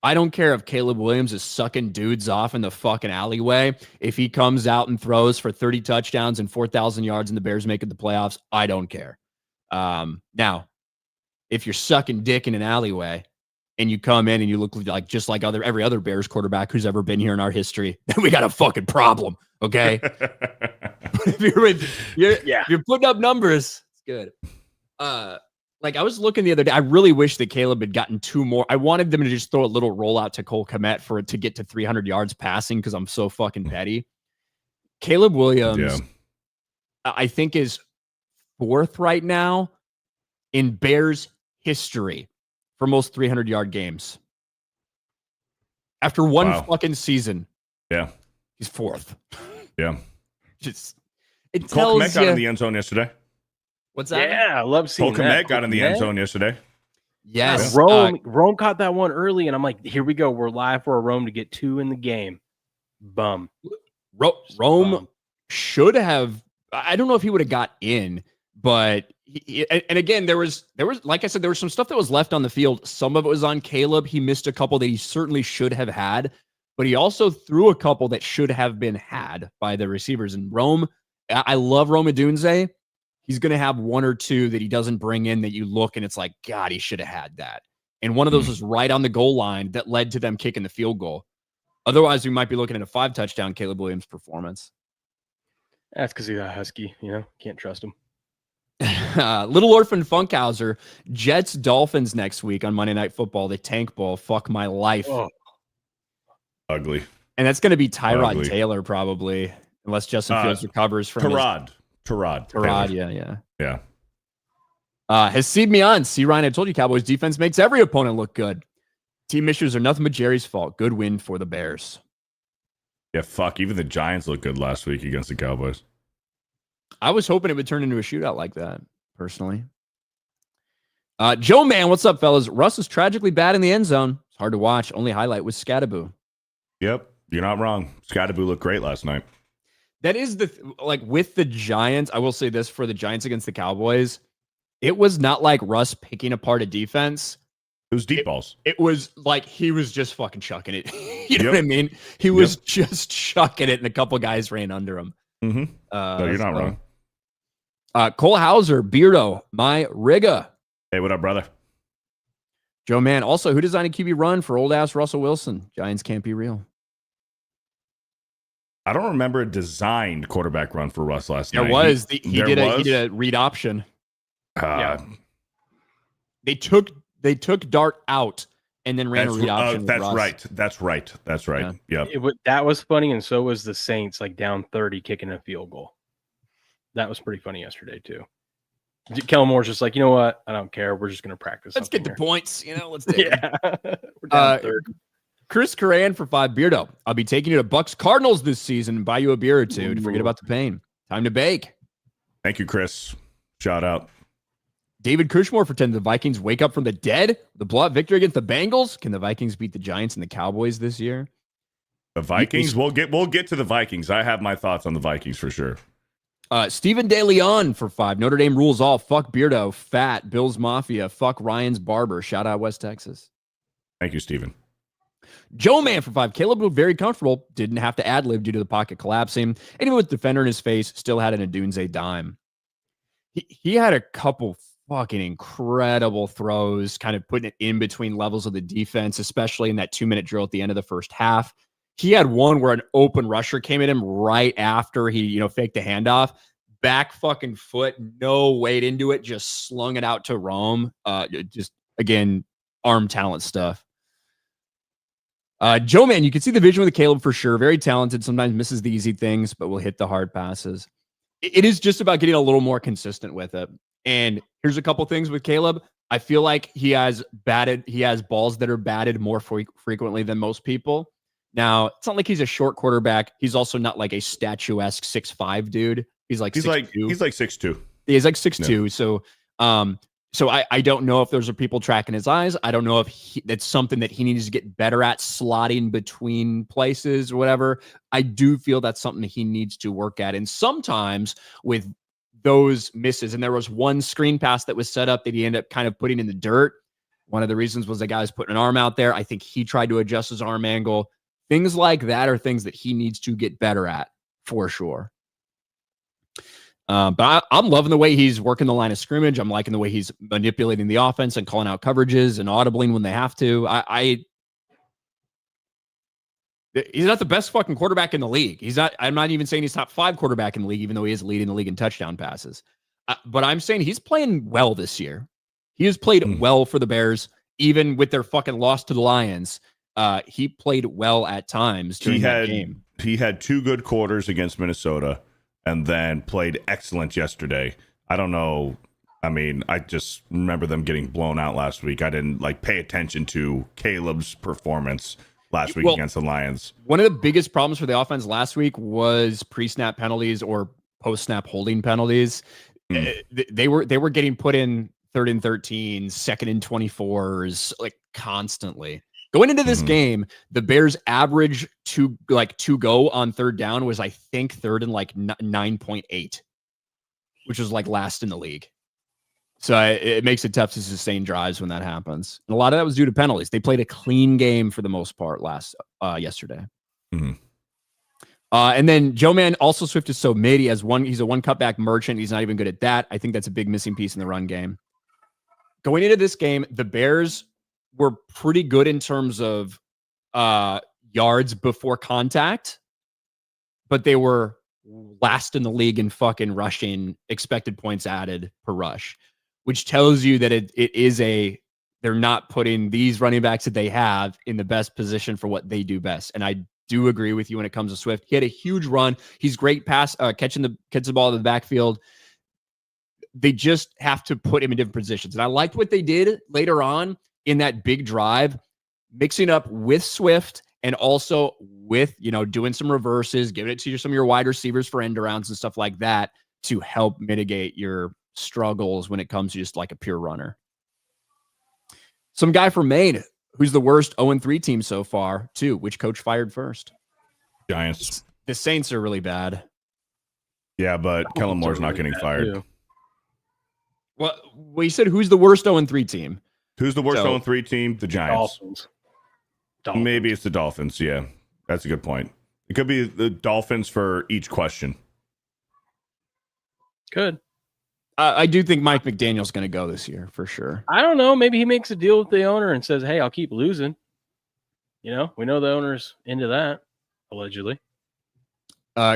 I don't care if Caleb Williams is sucking dudes off in the fucking alleyway. If he comes out and throws for 30 touchdowns and 4,000 yards and the Bears make it the playoffs, I don't care. Now, if you're sucking dick in an alleyway and you come in and you look like just like every other Bears quarterback who's ever been here in our history, then we got a fucking problem, okay? if you're putting up numbers, it's good. Like I was looking the other day, I really wish that Caleb had gotten 2 more. I wanted them to just throw a little rollout to Cole Kmet for it to get to 300 yards passing because I'm so fucking petty. Caleb Williams, I think, is 4th right now in Bears history for most 300-yard games. After one fucking season, he's 4th. Yeah. It Cole tells Kmet got you in the end zone yesterday. What's that? Yeah, I love seeing Cole that. Kmet got in the end zone yesterday. Yes. Rome caught that one early, and I'm like, here we go. We're live for a Rome to get 2 in the game. Bum. Rome should have. I don't know if he would have got in, but and again, there was like I said, there was some stuff that was left on the field. Some of it was on Caleb. He missed a couple that he certainly should have had, but he also threw a couple that should have been had by the receivers. And Rome, I love Rome Odunze. He's going to have 1 or 2 that he doesn't bring in that you look and it's like, God, he should have had that. And one of those was right on the goal line that led to them kicking the field goal. Otherwise, we might be looking at a 5-touchdown Caleb Williams performance. That's because he's a Husky, can't trust him. Little Orphan Funkhauser, Jets Dolphins next week on Monday Night Football, the Tank Bowl. Fuck my life. Oh. Ugly. And that's going to be Tyrod Taylor probably, unless Justin Fields recovers from Tyrod, yeah. Haseeb Mian, C. Ryan, I told you Cowboys defense makes every opponent look good. Team issues are nothing but Jerry's fault. Good win for the Bears. Yeah, fuck. Even the Giants looked good last week against the Cowboys. I was hoping it would turn into a shootout like that, personally. Joe Man, what's up, fellas? Russ is tragically bad in the end zone. It's hard to watch. Only highlight was Scattaboo. Yep, you're not wrong. Scattaboo looked great last night. That is with the Giants, I will say this for the Giants against the Cowboys, it was not like Russ picking apart a defense. It was deep balls. It was like he was just fucking chucking it. You know what I mean? He was just chucking it, and a couple guys ran under him. Mm-hmm. No, you're not wrong. Cole Hauser, Beardo, my Riga. Hey, what up, brother? Joe Man. Also, who designed a QB run for old ass Russell Wilson? Giants can't be real. I don't remember a designed quarterback run for Russ last night. There was. He did a read option. They took Dart out and then ran a read option. That's right. Yeah. That was funny, and so was the Saints, like down 30, kicking a field goal. That was pretty funny yesterday too. Kellen Moore's just like, you know what? I don't care. We're just going to practice. Let's get the points. Let's take it. We're down 30. Chris Coran for 5. Beardo, I'll be taking you to Bucs Cardinals this season and buy you a beer or two to forget about the pain. Time to bake. Thank you, Chris. Shout out. David Cushmore for 10. The Vikings wake up from the dead. The blowout victory against the Bengals. Can the Vikings beat the Giants and the Cowboys this year? The Vikings? We'll get to the Vikings. I have my thoughts on the Vikings for sure. Stephen De Leon for 5. Notre Dame rules all. Fuck Beardo. Fat. Bills Mafia. Fuck Ryan's Barber. Shout out West Texas. Thank you, Stephen. Joe Man for 5. Caleb looked very comfortable. Didn't have to ad-lib due to the pocket collapsing. And even with defender in his face, still had an Odunze dime. He had a couple fucking incredible throws, kind of putting it in between levels of the defense, especially in that 2-minute drill at the end of the first half. He had one where an open rusher came at him right after he, faked the handoff. Back fucking foot, no weight into it, just slung it out to Rome. Just, again, arm talent stuff. Joe, man, you can see the vision with Caleb for sure. Very talented. Sometimes misses the easy things, but will hit the hard passes. It is just about getting a little more consistent with it. And here's a couple things with Caleb. I feel like he has balls that are batted more frequently than most people. Now, it's not like he's a short quarterback. He's also not like a statuesque 6'5" dude. He's like 6'2". He's like 6'2". He's like 6'2". No. So I don't know if those are people tracking his eyes. I don't know if that's something that he needs to get better at, slotting between places or whatever. I do feel that's something that he needs to work at. And sometimes with those misses, and there was one screen pass that was set up that he ended up kind of putting in the dirt. One of the reasons was the guy was putting an arm out there. I think he tried to adjust his arm angle. Things like that are things that he needs to get better at for sure. But I'm loving the way he's working the line of scrimmage. I'm liking the way he's manipulating the offense and calling out coverages and audibling when they have to. He's not the best fucking quarterback in the league. I'm not even saying he's top 5 quarterback in the league, even though he is leading the league in touchdown passes. But I'm saying he's playing well this year. He has played well for the Bears, even with their fucking loss to the Lions. He played well at times during that game. He had 2 good quarters against Minnesota and then played excellent yesterday. I don't know. I mean, I just remember them getting blown out last week. I didn't pay attention to Caleb's performance last week against the Lions. One of the biggest problems for the offense last week was pre-snap penalties or post-snap holding penalties. They were getting put in 3rd and 13, 2nd and 24s, constantly. Going into this game, the Bears' average to go on 3rd down was, I think, 3rd and 9.8, which was last in the league. So it makes it tough to sustain drives when that happens. And a lot of that was due to penalties. They played a clean game for the most part yesterday. And then Joe Man, also Swift is so mid. He's a one cutback merchant. He's not even good at that. I think that's a big missing piece in the run game. Going into this game, the Bears were pretty good in terms of yards before contact, but they were last in the league in fucking rushing expected points added per rush, which tells you that they're not putting these running backs that they have in the best position for what they do best. And I do agree with you when it comes to Swift. He had a huge run. He's great catching the ball in the backfield. They just have to put him in different positions. And I liked what they did later on in that big drive, mixing up with Swift and also with, doing some reverses, giving it to some of your wide receivers for end arounds and stuff like that to help mitigate your struggles when it comes to just a pure runner. Some guy from Maine who's the worst 0-3 team so far, too. Which coach fired first? Giants. The Saints are really bad. Yeah, but Kellen Moore's not getting fired. Too. Well, you said who's the worst 0-3 team? Who's the worst 0-3 team? The Giants. Dolphins. Maybe it's the Dolphins. Yeah, that's a good point. It could be the Dolphins for each question. Good. I do think Mike McDaniel's going to go this year for sure. I don't know. Maybe he makes a deal with the owner and says, hey, I'll keep losing. We know the owner's into that, allegedly.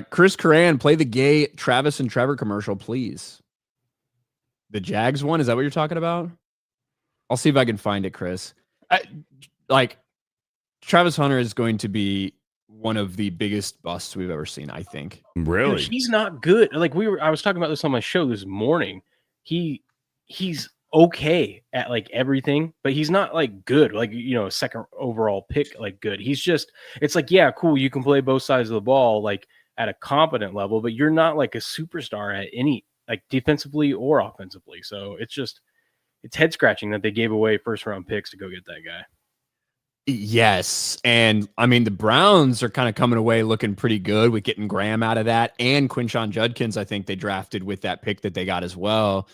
Chris Curran, play the gay Travis and Trevor commercial, please. The Jags one? Is that what you're talking about? I'll see if I can find it, Chris. Travis Hunter is going to be one of the biggest busts we've ever seen, I think. Really? Dude, he's not good. I was talking about this on my show this morning. He's okay at everything, but he's not good. A second overall pick, good. He's just, it's yeah, cool. You can play both sides of the ball, at a competent level, but you're not a superstar at any, defensively or offensively. So it's head scratching that they gave away 1st-round picks to go get that guy. Yes. And I mean, the Browns are kind of coming away looking pretty good with getting Graham out of that. And Quinshon Judkins, I think they drafted with that pick that they got as well.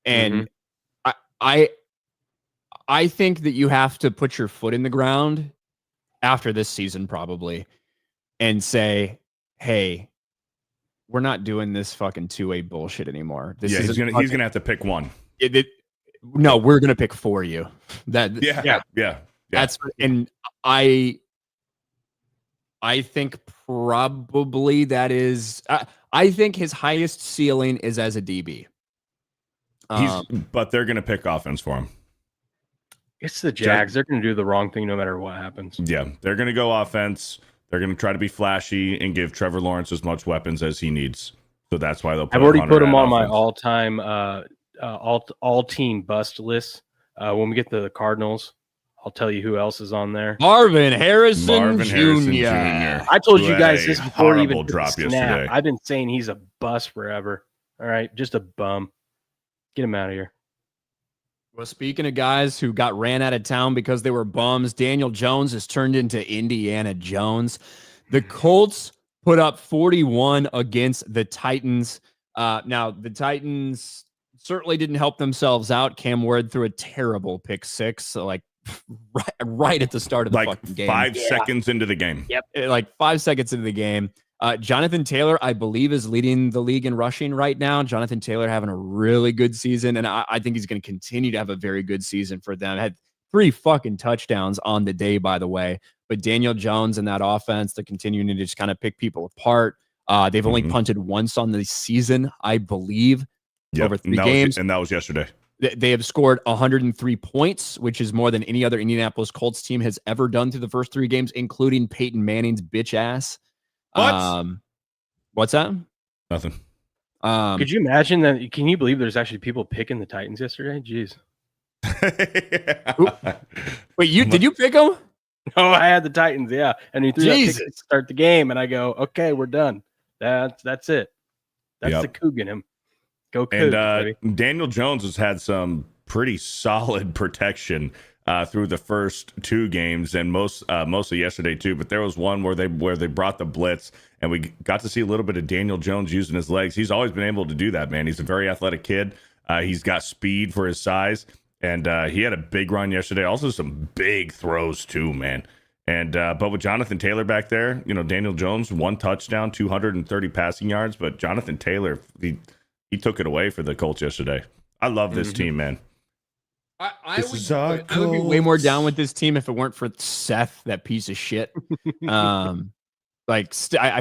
And I think that you have to put your foot in the ground after this season, probably, and say, hey, we're not doing this fucking two-way bullshit anymore. He's gonna have to pick one. No, we're gonna pick for you. Yeah. That's and I think probably that is. I think his highest ceiling is as a DB. But they're gonna pick offense for him. It's the Jags. They're going to do the wrong thing no matter what happens. Yeah, they're going to go offense. They're going to try to be flashy and give Trevor Lawrence as much weapons as he needs. So that's why they'll put I've already put him on offense. my all-time all-team bust list. When we get to the Cardinals, I'll tell you who else is on there. Marvin Harrison Jr. I told you guys this before he even drop yesterday. yesterday. I've been saying he's a bust forever. All right, just a bum. Get him out of here. Well, speaking of guys who got ran out of town because they were bums, Daniel Jones has turned into Indiana Jones. The Colts put up 41 against the Titans. Now, the Titans certainly didn't help themselves out. Cam Ward threw a terrible pick six, so like right at the start of the fucking game. 5 seconds into the game. Yep, like 5 seconds into the game. Jonathan Taylor, I believe, is leading the league in rushing right now. Jonathan Taylor having a really good season, and I think he's going to continue to have a very good season for them. Had 3 fucking touchdowns on the day, by the way. But Daniel Jones and that offense, they're continuing to just kind of pick people apart. They've only punted once on the season, I believe, over 3 games. And that was yesterday. They have scored 103 points, which is more than any other Indianapolis Colts team has ever done through the first 3 games, including Peyton Manning's bitch ass. What? What's that? Nothing. Could you imagine that? Can you believe there's actually people picking the Titans yesterday? Jeez. Wait, did you pick them? Oh, I had the Titans, yeah. And he threw that pick Jesus. to start the game, and I go, okay, we're done. That's it. That's the Coug in him. Go Coug, baby. Daniel Jones has had some pretty solid protection through the first 2 games and mostly yesterday too. But there was one where they brought the blitz and we got to see a little bit of Daniel Jones using his legs. He's always been able to do that, man. He's a very athletic kid. He's got speed for his size, and he had a big run yesterday. Also some big throws too, man. And but with Jonathan Taylor back there, Daniel Jones 1 touchdown, 230 passing yards, but Jonathan Taylor he took it away for the Colts yesterday. I love this team, man. I would be way more down with this team if it weren't for Seth, that piece of shit. I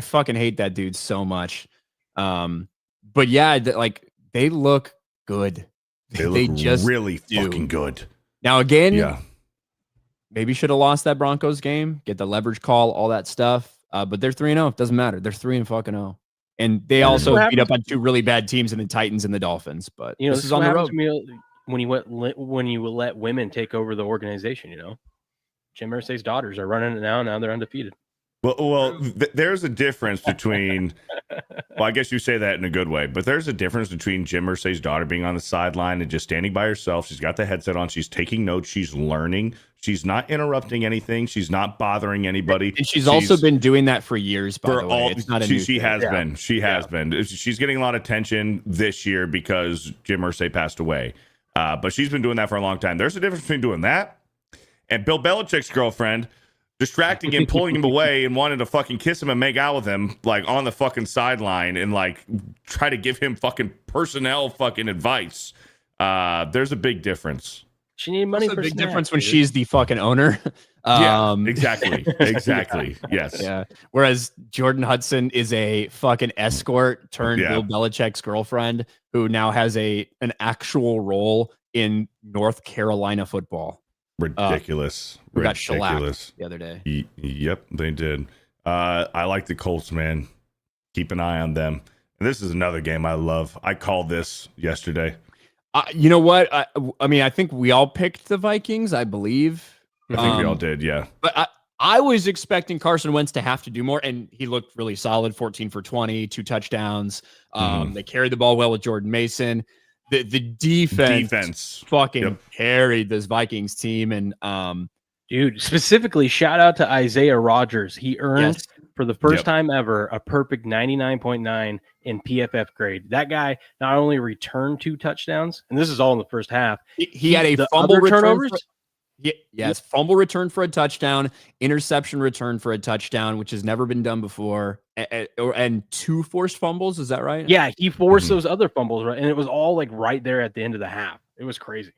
fucking hate that dude so much. But yeah, they look good. They just really fucking good. Now again, maybe should have lost that Broncos game, get the leverage call, all that stuff. But they're 3-0. It doesn't matter. They're 3-0. And they also beat up on 2 really bad teams in the Titans and the Dolphins. But this is on the road. When you let women take over the organization, Jim Irsay's daughters are running it now. Now they're undefeated. Well, there's a difference between. Well, I guess you say that in a good way, but there's a difference between Jim Irsay's daughter being on the sideline and just standing by herself. She's got the headset on. She's taking notes. She's learning. She's not interrupting anything. She's not bothering anybody. And she's also been doing that for years. By the way, it's not a new she has been. She has been. She's getting a lot of attention this year because Jim Irsay passed away. But she's been doing that for a long time. There's a difference between doing that and Bill Belichick's girlfriend distracting him, pulling him away, and wanting to fucking kiss him and make out with him, like on the fucking sideline, and like try to give him fucking personnel fucking advice. There's a big difference. She needed money for a big difference when she's the fucking owner. Exactly. Yes. Yeah. Whereas Jordan Hudson is a fucking escort turned Bill Belichick's girlfriend, who now has an actual role in North Carolina football. Ridiculous. We got shellacked the other day. Yep, they did. I like the Colts, man. Keep an eye on them. And this is another game I love. I called this yesterday. You know what? I mean, I think we all picked the Vikings, I believe. I think we all did, yeah. But I was expecting Carson Wentz to have to do more, and he looked really solid, 14 for 20, 2 touchdowns. They carried the ball well with Jordan Mason. The defense fucking carried this Vikings team. And dude, specifically, shout out to Isaiah Rodgers. He earned, for the first time ever, a perfect 99.9 in PFF grade. That guy not only returned 2 touchdowns, and this is all in the first half. He had a fumble return. Yes, fumble return for a touchdown, interception return for a touchdown, which has never been done before, and 2 forced fumbles. Is that right? Yeah, he forced those other fumbles, right? And it was all like right there at the end of the half. It was crazy.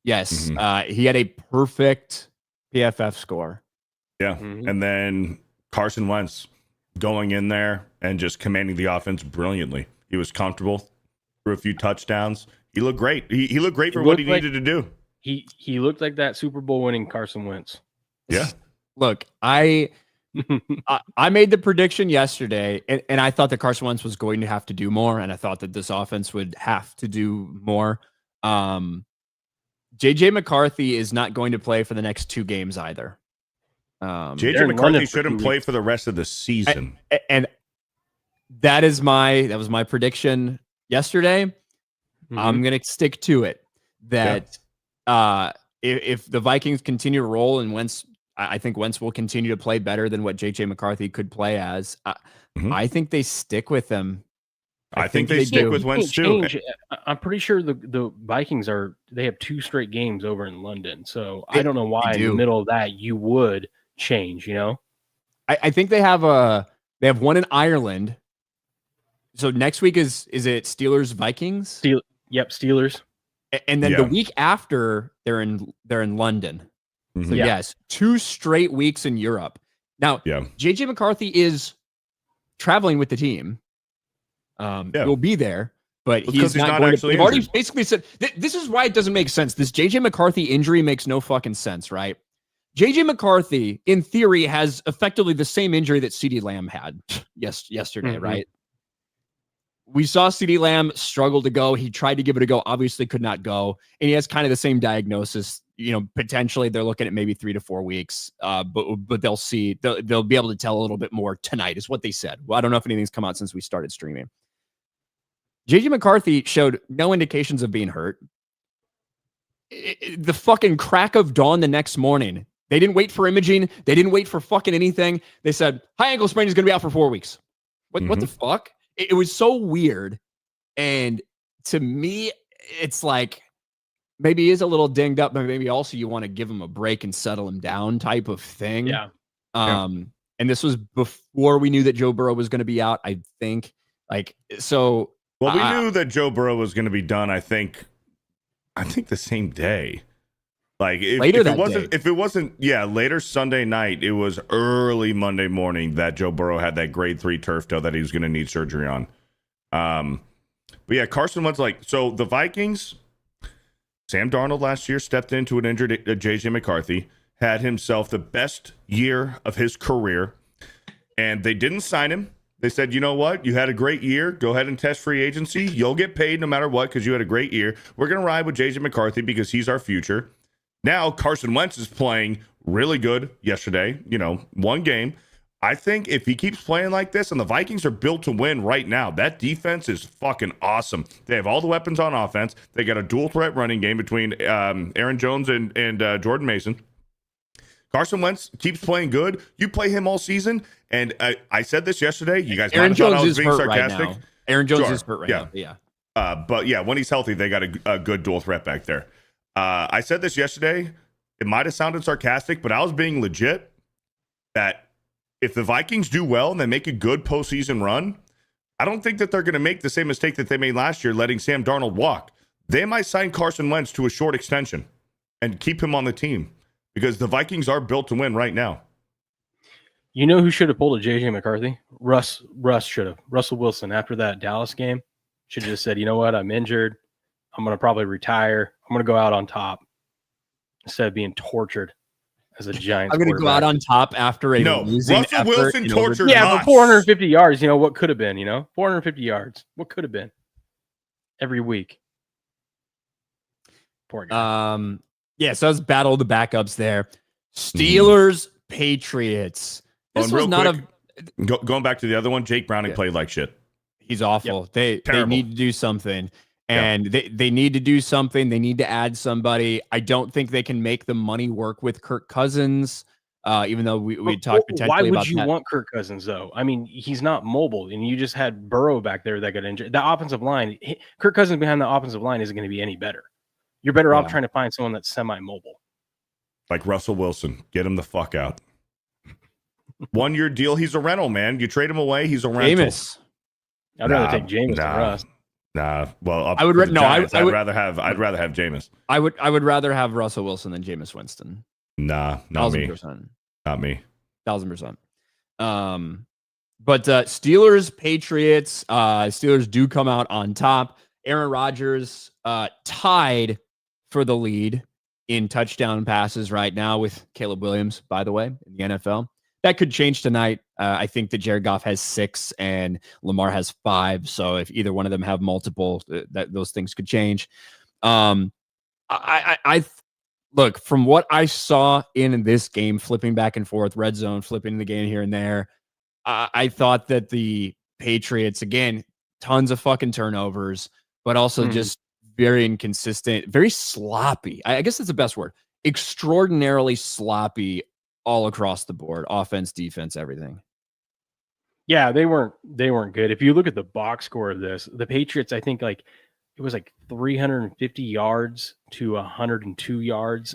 Yes, he had a perfect PFF score. Yeah, and then Carson Wentz going in there and just commanding the offense brilliantly. He was comfortable, threw a few touchdowns. He looked great. He looked great for what he needed to do. He looked like that Super Bowl winning Carson Wentz. Yeah. Look, I made the prediction yesterday, and I thought that Carson Wentz was going to have to do more, and I thought that this offense would have to do more. JJ McCarthy is not going to play for the next 2 games either. JJ McCarthy shouldn't play for the rest of the season. And that was my prediction yesterday. I'm going to stick to it. That if the Vikings continue to roll and Wentz, I think Wentz will continue to play better than what JJ McCarthy could play as. I think they stick with him. I think they stick with Wentz too. I'm pretty sure the Vikings they have 2 straight games over in London. So I don't know why in the middle of that you would change, you know? I think they have one in Ireland. So next week is it Steelers Vikings? Yep, Steelers. And then the week after they're in London. So yes, 2 straight weeks in Europe. Now, JJ McCarthy is traveling with the team. He'll be there, but he's not going to. They've already basically said this is why it doesn't make sense. This JJ McCarthy injury makes no fucking sense, right? JJ McCarthy, in theory, has effectively the same injury that CeeDee Lamb had yesterday, right? We saw CeeDee Lamb struggle to go. He tried to give it a go, obviously could not go. And he has kind of the same diagnosis. You know, potentially they're looking at maybe 3 to 4 weeks. But they'll see. They'll be able to tell a little bit more tonight, is what they said. Well, I don't know if anything's come out since we started streaming. JJ McCarthy showed no indications of being hurt. The fucking crack of dawn the next morning, they didn't wait for imaging. They didn't wait for fucking anything. They said, high ankle sprain is going to be out for 4 weeks. What the fuck? It was so weird. And to me, it's like, maybe he is a little dinged up, but maybe also you want to give him a break and settle him down type of thing. Yeah. And this was before we knew that Joe Burrow was going to be out, I think. So. Well, we knew that Joe Burrow was going to be done, I think the same day. Like if it wasn't later Sunday night, it was early Monday morning that Joe Burrow had that grade 3 turf toe that he was going to need surgery on. But yeah, Carson Wentz, so the Vikings, Sam Darnold last year stepped into an injured JJ McCarthy, had himself the best year of his career, and they didn't sign him. They said, you know what? You had a great year. Go ahead and test free agency. You'll get paid no matter what because you had a great year. We're going to ride with JJ McCarthy because he's our future. Now, Carson Wentz is playing really good yesterday, 1 game. I think if he keeps playing like this, and the Vikings are built to win right now, that defense is fucking awesome. They have all the weapons on offense. They got a dual threat running game between Aaron Jones and Jordan Mason. Carson Wentz keeps playing good. You play him all season. And I said this yesterday. You guys Aaron Jones thought I was is being hurt sarcastic. right now. Aaron Jones is hurt right now. Yeah. But yeah, when he's healthy, they got a good dual threat back there. I said this yesterday. It might have sounded sarcastic, but I was being legit that if the Vikings do well and they make a good postseason run, I don't think that they're going to make the same mistake that they made last year, letting Sam Darnold walk. They might sign Carson Wentz to a short extension and keep him on the team because the Vikings are built to win right now. You know who should have pulled a JJ McCarthy? Russ should have. Russell Wilson, after that Dallas game, should have just said, you know what? I'm injured. I'm going to probably retire. I'm going to go out on top instead of being tortured as a Giants. I'm going to go out on top after a losing Russell effort Wilson tortured us. Yeah, but 450 yards, what could have been, 450 yards. What could have been every week. Poor guy. So let's battle the backups there. Steelers, Patriots. This was not going back to the other one, Jake Browning played like shit. He's awful. Yep. They need to do something. And they need to do something. They need to add somebody. I don't think they can make the money work with Kirk Cousins, even though we talked potentially about that. Why would you want Kirk Cousins, though? I mean, he's not mobile, and you just had Burrow back there that got injured. The offensive line, Kirk Cousins behind the offensive line isn't going to be any better. You're better off trying to find someone that's semi-mobile. Like Russell Wilson. Get him the fuck out. 1 year deal. He's a rental, man. You trade him away, he's a rental. Jameis. I'd rather take Jameis than Russ. Nah. Well, I would I'd rather have Jameis. I would rather have Russell Wilson than Jameis Winston. Nah, not me. 1,000%. Not me. 1,000%. But Steelers, Patriots, Steelers do come out on top. Aaron Rodgers tied for the lead in touchdown passes right now with Caleb Williams, by the way, in the NFL. That could change tonight. I think that Jared Goff has 6 and Lamar has 5. So if either one of them have multiple, those things could change. I look, from what I saw in this game, flipping back and forth, red zone, flipping the game here and there, I thought that the Patriots, again, tons of fucking turnovers, but also just very inconsistent, very sloppy. I guess that's the best word. Extraordinarily sloppy all across the board, offense, defense, everything. Yeah, they weren't good. If you look at the box score of this, the Patriots, I think it was 350 yards to 102 yards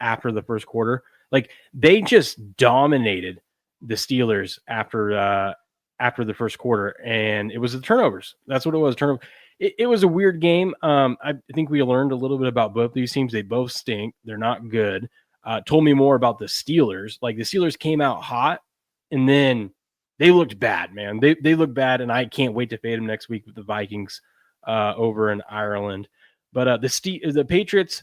after the first quarter. Like, they just dominated the Steelers after the first quarter, and it was the turnovers. That's what it was. Turnover. It was a weird game. I think we learned a little bit about both these teams. They both stink. They're not good. Told me more about the Steelers. Like, the Steelers came out hot, and then they looked bad, man. They look bad, and I can't wait to fade them next week with the Vikings over in Ireland. But the Patriots,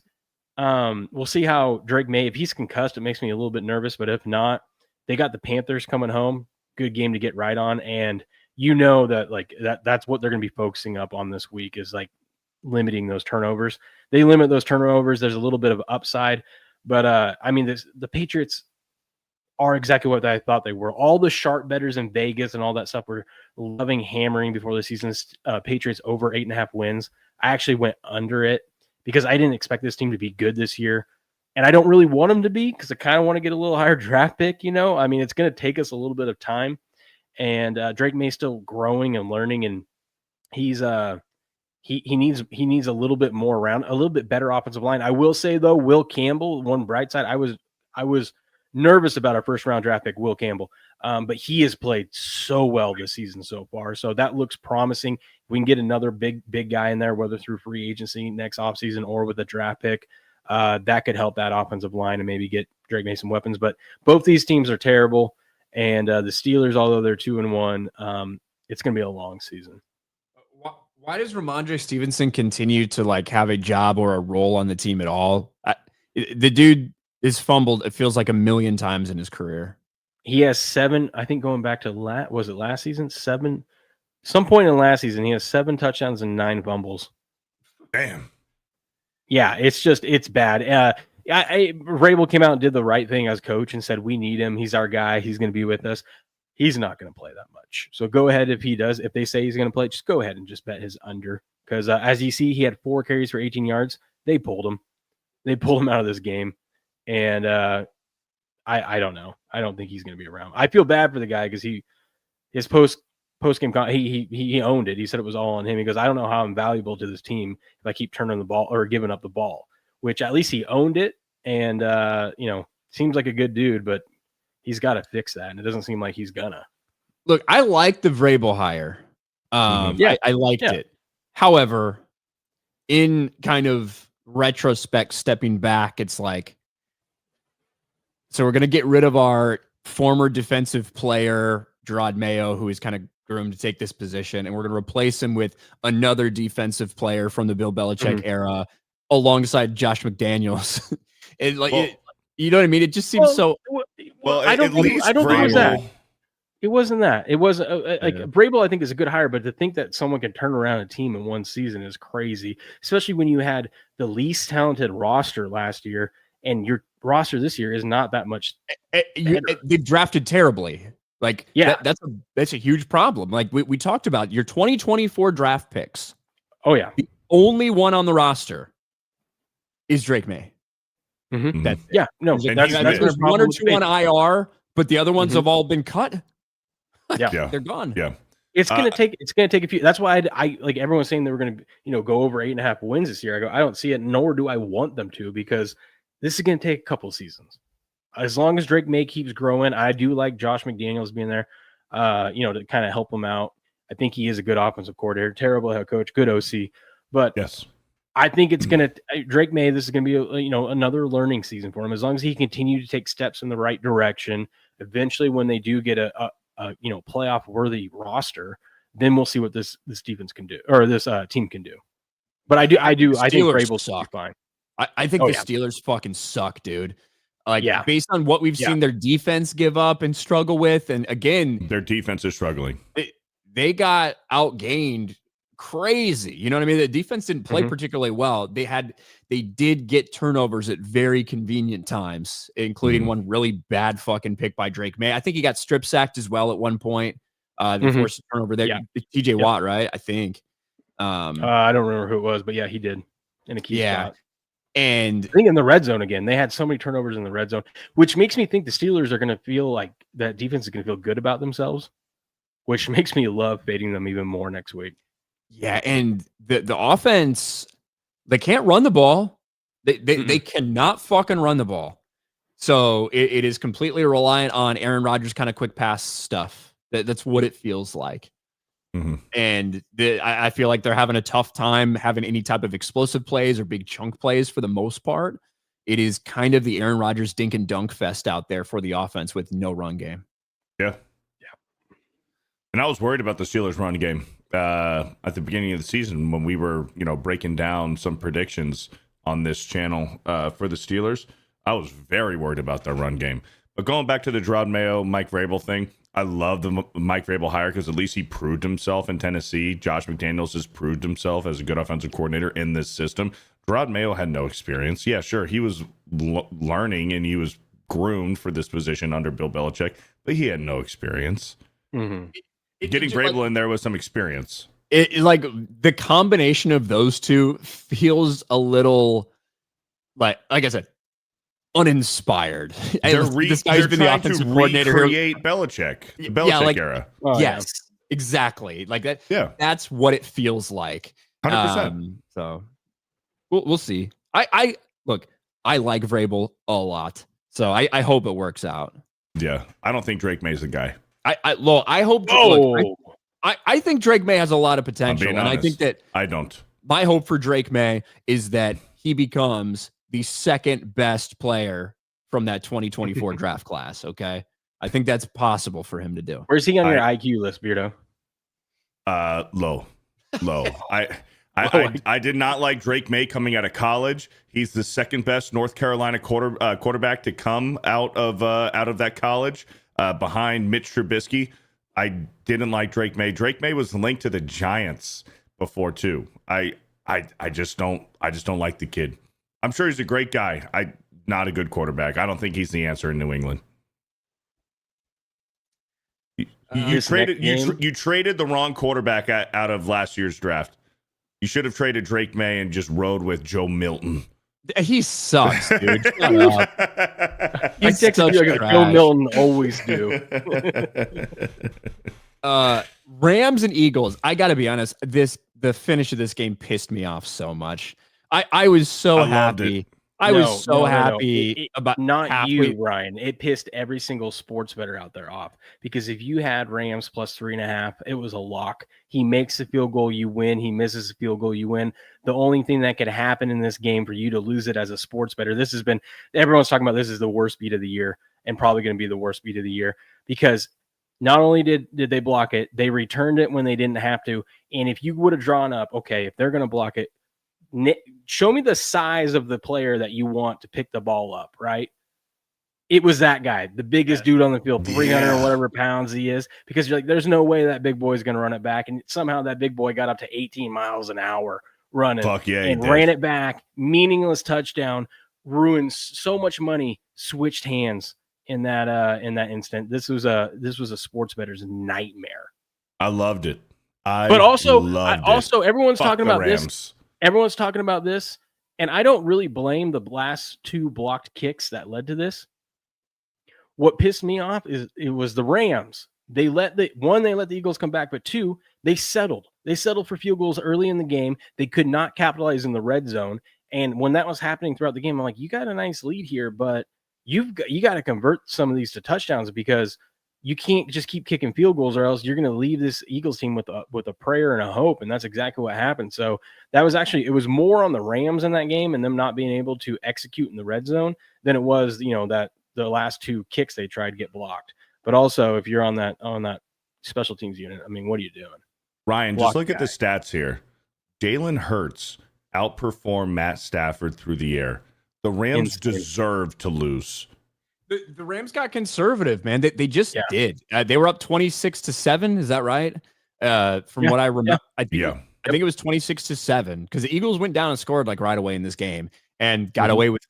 we'll see how Drake May, if he's concussed, it makes me a little bit nervous. But if not, they got the Panthers coming home. Good game to get right on. And you know that's what they're going to be focusing up on this week, is limiting those turnovers. They limit those turnovers. There's a little bit of upside. But, the Patriots are exactly what I thought they were. All the sharp bettors in Vegas and all that stuff were loving hammering before the season's Patriots over 8.5 wins. I actually went under it because I didn't expect this team to be good this year. And I don't really want them to be, because I kind of want to get a little higher draft pick, it's going to take us a little bit of time. And Drake May's still growing and learning, and he's he needs a little bit more around, a little bit better offensive line. I will say, though, Will Campbell, one bright side, I was nervous about our first round draft pick, Will Campbell, but he has played so well this season so far. So that looks promising. If we can get another big guy in there, whether through free agency next offseason or with a draft pick, that could help that offensive line and maybe get Drake May some weapons. But both these teams are terrible. And the Steelers, although they're 2-1, it's going to be a long season. Why does Ramondre Stevenson continue to have a job or a role on the team at all? The dude is fumbled, it feels like, 1,000,000 times in his career. He has 7, I think, going back to last season? 7, some point in last season, he has 7 touchdowns and 9 fumbles. Damn. Yeah, it's bad. Vrabel came out and did the right thing as coach and said, we need him. He's our guy. He's going to be with us. He's not going to play that much. So go ahead if he does. If they say he's going to play, just go ahead and just bet his under. Because as you see, he had 4 carries for 18 yards. They pulled him. They pulled him out of this game. And I don't know. I don't think he's going to be around. I feel bad for the guy because his post game he owned it. He said it was all on him. He goes, I don't know how I'm valuable to this team if I keep turning the ball or giving up the ball. Which at least he owned it, and seems like a good dude, but he's got to fix that, and it doesn't seem like he's gonna. Look, I like the Vrabel hire. I liked it. However, in kind of retrospect, stepping back, it's like, so we're gonna get rid of our former defensive player, Gerard Mayo, who is kind of groomed to take this position, and we're gonna replace him with another defensive player from the Bill Belichick era, alongside Josh McDaniels. You know what I mean? It just seems so. Well, I don't think it was that. It wasn't that. It was Vrabel, I think, is a good hire, but to think that someone can turn around a team in one season is crazy, especially when you had the least talented roster last year, and your roster this year is not that much. They drafted terribly. That's a huge problem. Like we talked about your 2024 draft picks. Oh yeah, the only one on the roster is Drake May. Mm-hmm. That's there's 1 or 2 on IR, but the other ones have all been cut. Yeah, they're gone. Yeah, it's gonna take a few. That's why I like everyone's saying they were gonna go over 8.5 wins this year. I don't see it, nor do I want them to, because This is going to take a couple seasons. As long as Drake May keeps growing, I do like Josh McDaniels being there, to kind of help him out. I think he is a good offensive coordinator, terrible head coach, good OC. But yes, I think it's going to Drake May. This is going to be another learning season for him. As long as he continues to take steps in the right direction, eventually when they do get a playoff worthy roster, then we'll see what this defense can do or this team can do. But I think Vrabel's fine. I think the Steelers fucking suck, dude. Based on what we've seen their defense give up and struggle with, and again, their defense is struggling. They got outgained crazy. You know what I mean? The defense didn't play particularly well. They did get turnovers at very convenient times, including one really bad fucking pick by Drake May. I think he got strip sacked as well at one point. They forced a turnover there. TJ Watt, right? I think. I don't remember who it was, but yeah, he did in a key spot. And I think in the red zone again, they had so many turnovers in the red zone, which makes me think the Steelers are going to feel like that defense is going to feel good about themselves, which makes me love fading them even more next week. Yeah, and the offense, they can't run the ball. They cannot fucking run the ball. So it is completely reliant on Aaron Rodgers kind of quick pass stuff. That's what it feels like. And I feel like they're having a tough time having any type of explosive plays or big chunk plays for the most part. It is kind of the Aaron Rodgers dink and dunk fest out there for the offense with no run game. Yeah. And I was worried about the Steelers run game at the beginning of the season when we were, breaking down some predictions on this channel for the Steelers. I was very worried about their run game. But going back to the Gerard Mayo, Mike Vrabel thing, I love the Mike Vrabel hire because at least he proved himself in Tennessee. Josh McDaniels has proved himself as a good offensive coordinator in this system. Gerard Mayo had no experience. Yeah, sure, he was learning and he was groomed for this position under Bill Belichick, but he had no experience. Getting Vrabel in there with some experience. The combination of those two feels a little like I said, uninspired. This guy's been the offensive coordinator. Recreate Belichick, the Belichick era. Yes, exactly. Like that. Yeah, that's what it feels like. 100%. So we'll see. I like Vrabel a lot, so I hope it works out. Yeah, I don't think Drake May's the guy. I hope. I think Drake May has a lot of potential, and I think that I don't. My hope for Drake May is that he becomes the second best player from that 2024 draft class. Okay. I think that's possible for him to do. Where's he on your IQ list, Beardo? Low. I did not like Drake May coming out of college. He's the second best North Carolina quarterback to come out of that college, behind Mitch Trubisky. I didn't like Drake May. Drake May was linked to the Giants before too. I just don't like the kid. I'm sure he's a great guy. Not a good quarterback. I don't think he's the answer in New England. You traded the wrong quarterback out of last year's draft. You should have traded Drake May and just rode with Joe Milton. He sucks, dude. Shut up. He's such Joe Milton always do. Rams and Eagles. I got to be honest. The finish of this game pissed me off so much. I was so happy. I was so happy about not you, Ryan. It pissed every single sports bettor out there off because if you had Rams plus 3.5, it was a lock. He makes the field goal, you win. He misses the field goal, you win. The only thing that could happen in this game for you to lose it as a sports bettor, everyone's talking about this is the worst beat of the year and probably going to be the worst beat of the year because not only did they block it, they returned it when they didn't have to. And if you would have drawn up, okay, if they're going to block it, show me the size of the player that you want to pick the ball up, right? It was that guy, the biggest dude on the field, 300 or whatever pounds he is, because you're like, there's no way that big boy is going to run it back. And somehow that big boy got up to 18 miles an hour running and ran it back. Meaningless touchdown, ruined so much money, switched hands in that instant. This was a sports bettor's nightmare. I loved it. Everyone's talking about this. Everyone's talking about this, and I don't really blame the last two blocked kicks that led to this. What pissed me off is it was the Rams. They let the Eagles come back, but two, they settled. They settled for field goals early in the game. They could not capitalize in the red zone, And when that was happening throughout the game, I'm like, you got a nice lead here, but you got to convert some of these to touchdowns because you can't just keep kicking field goals, or else you're going to leave this Eagles team with a prayer and a hope. And that's exactly what happened. So that was actually, it was more on the Rams in that game and them not being able to execute in the red zone than it was, that the last 2 kicks they tried to get blocked. But also, if you're on that special teams unit, I mean, what are you doing? Ryan, Block just look at guy. the stats here. Jalen Hurts outperformed Matt Stafford through the air. The Rams deserve to lose. The Rams got conservative, man. They just did. They were up 26-7. Is that right? From what I remember, I think it was 26-7 because the Eagles went down and scored like right away in this game and got away with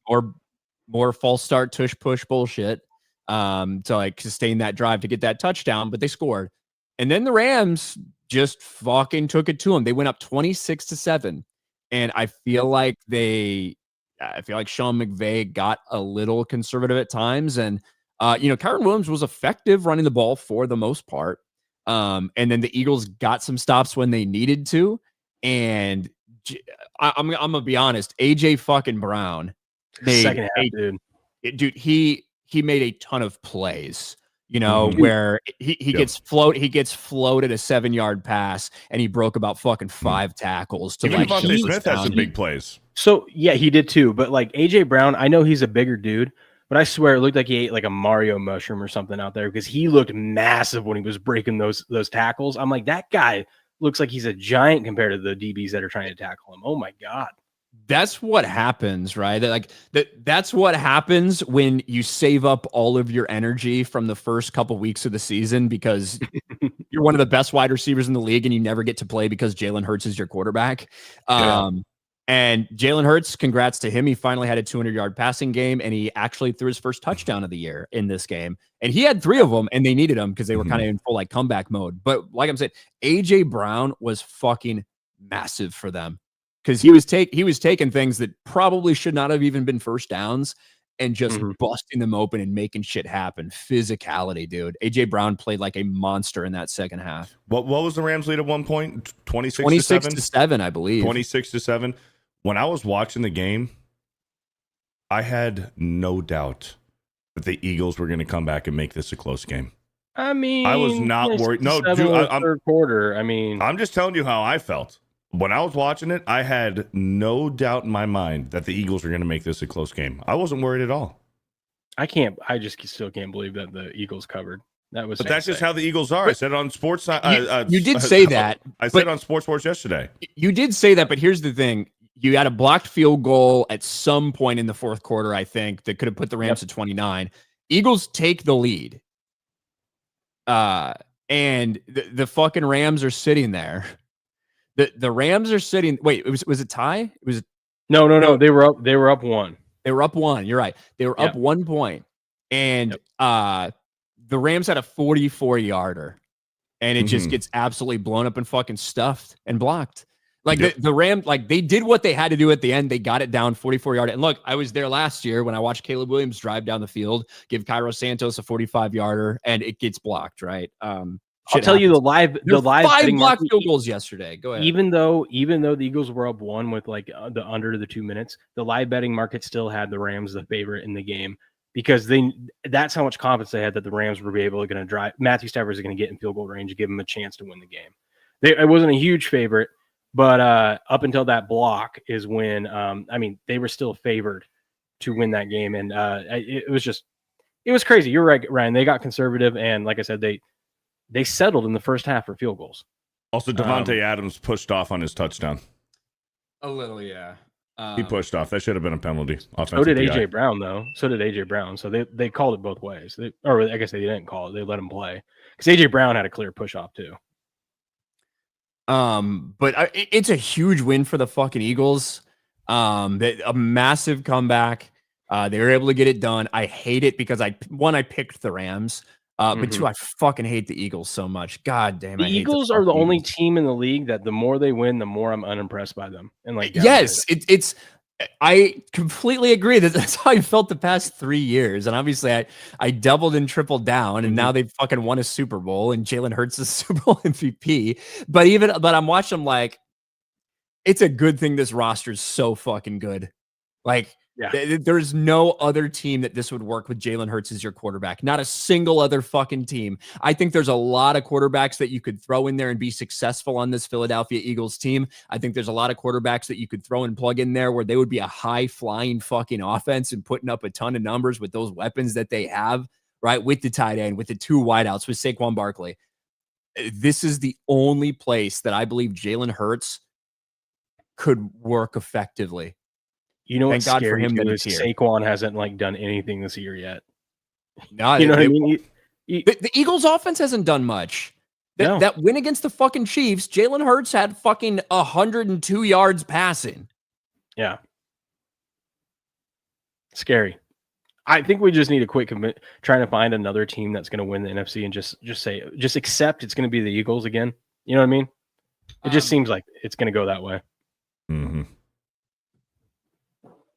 more false start, tush push bullshit to like sustain that drive to get that touchdown, but they scored. And then the Rams just fucking took it to them. They went up 26-7. And I feel like Sean McVay got a little conservative at times. And, Kyron Williams was effective running the ball for the most part. And then the Eagles got some stops when they needed to. And I'm going to be honest, AJ fucking Brown. Second half, dude, he made a ton of plays. Where he gets floated a 7-yard pass and he broke about fucking 5 tackles. To even Devontae Smith has some big plays. So yeah, he did too. But like AJ Brown, I know he's a bigger dude, but I swear it looked like he ate like a Mario mushroom or something out there because he looked massive when he was breaking those tackles. I'm like, that guy looks like he's a giant compared to the DBs that are trying to tackle him. Oh my God. That's what happens, right? That's what happens when you save up all of your energy from the first couple weeks of the season because you're one of the best wide receivers in the league and you never get to play because Jalen Hurts is your quarterback. And Jalen Hurts, congrats to him. He finally had a 200-yard passing game and he actually threw his first touchdown of the year in this game. And he had 3 of them and they needed him because they were kind of in full like comeback mode. But like I'm saying, AJ Brown was fucking massive for them. Because he was taking things that probably should not have even been first downs and just busting them open and making shit happen. Physicality, dude. AJ Brown played like a monster in that second half. What was the Rams lead at one point? 26-7, I believe. 26-7. When I was watching the game, I had no doubt that the Eagles were going to come back and make this a close game. I mean, I was not worried. No, dude, third quarter. I mean, I'm just telling you how I felt. When I was watching it, I had no doubt in my mind that the Eagles were going to make this a close game. I wasn't worried at all. I just still can't believe that the Eagles covered. But that's just how the Eagles are. I said it on Sports. You did say that. I said it on Sports Wars yesterday. You did say that, but here's the thing. You had a blocked field goal at some point in the fourth quarter, I think, that could have put the Rams at 29. Eagles take the lead. And the fucking Rams are sitting there. The Rams are sitting. Wait, was it tie? It was no. They were up 1. They were up 1. You're right. They were up 1 point, and the Rams had a 44-yarder, and it just gets absolutely blown up and fucking stuffed and blocked. Like the Rams, like they did what they had to do at the end. They got it down 44-yard. And look, I was there last year when I watched Caleb Williams drive down the field, give Cairo Santos a 45-yarder, and it gets blocked. Right. I'll tell you the live 5 blocked field goals yesterday. Go ahead. Even though the Eagles were up 1 with like the under the 2 minutes, the live betting market still had the Rams the favorite in the game because that's how much confidence they had that the Rams were going to drive. Matthew Stafford is going to get in field goal range to give him a chance to win the game. It wasn't a huge favorite, but up until that block is when they were still favored to win that game, and it was crazy. You're right, Ryan. They got conservative, and like I said, they settled in the first half for field goals. Also, Devontae Adams pushed off on his touchdown. A little, yeah. He pushed off. That should have been a penalty. So did AJ Brown, though. So they called it both ways. Or I guess they didn't call it. They let him play because AJ Brown had a clear push off too. But it's a huge win for the fucking Eagles. A massive comeback. They were able to get it done. I hate it because I picked the Rams. But 2, I fucking hate the Eagles so much. God damn it. The Eagles are the only team in the league that the more they win, the more I'm unimpressed by them. And yes, I completely agree. That's how I felt the past 3 years. And obviously I doubled and tripled down, and now they've fucking won a Super Bowl, and Jalen Hurts is Super Bowl MVP. But I'm watching them like, it's a good thing this roster is so fucking good Like, there's no other team that this would work with Jalen Hurts as your quarterback. Not a single other fucking team. I think there's a lot of quarterbacks that you could throw in there and be successful on this Philadelphia Eagles team. I think there's a lot of quarterbacks that you could throw and plug in there where they would be a high-flying fucking offense and putting up a ton of numbers with those weapons that they have, right? With the tight end, with the two wideouts, with Saquon Barkley. This is the only place that I believe Jalen Hurts could work effectively. You know what's Thank God scary for him too that is he's here. Saquon hasn't like done anything this year yet. No, you know what I mean? The Eagles offense hasn't done much. That win against the fucking Chiefs, Jalen Hurts had fucking 102 yards passing. Yeah. Scary. I think we just need a quick trying to find another team that's going to win the NFC and just accept it's going to be the Eagles again. You know what I mean? It just seems like it's going to go that way. Mm-hmm.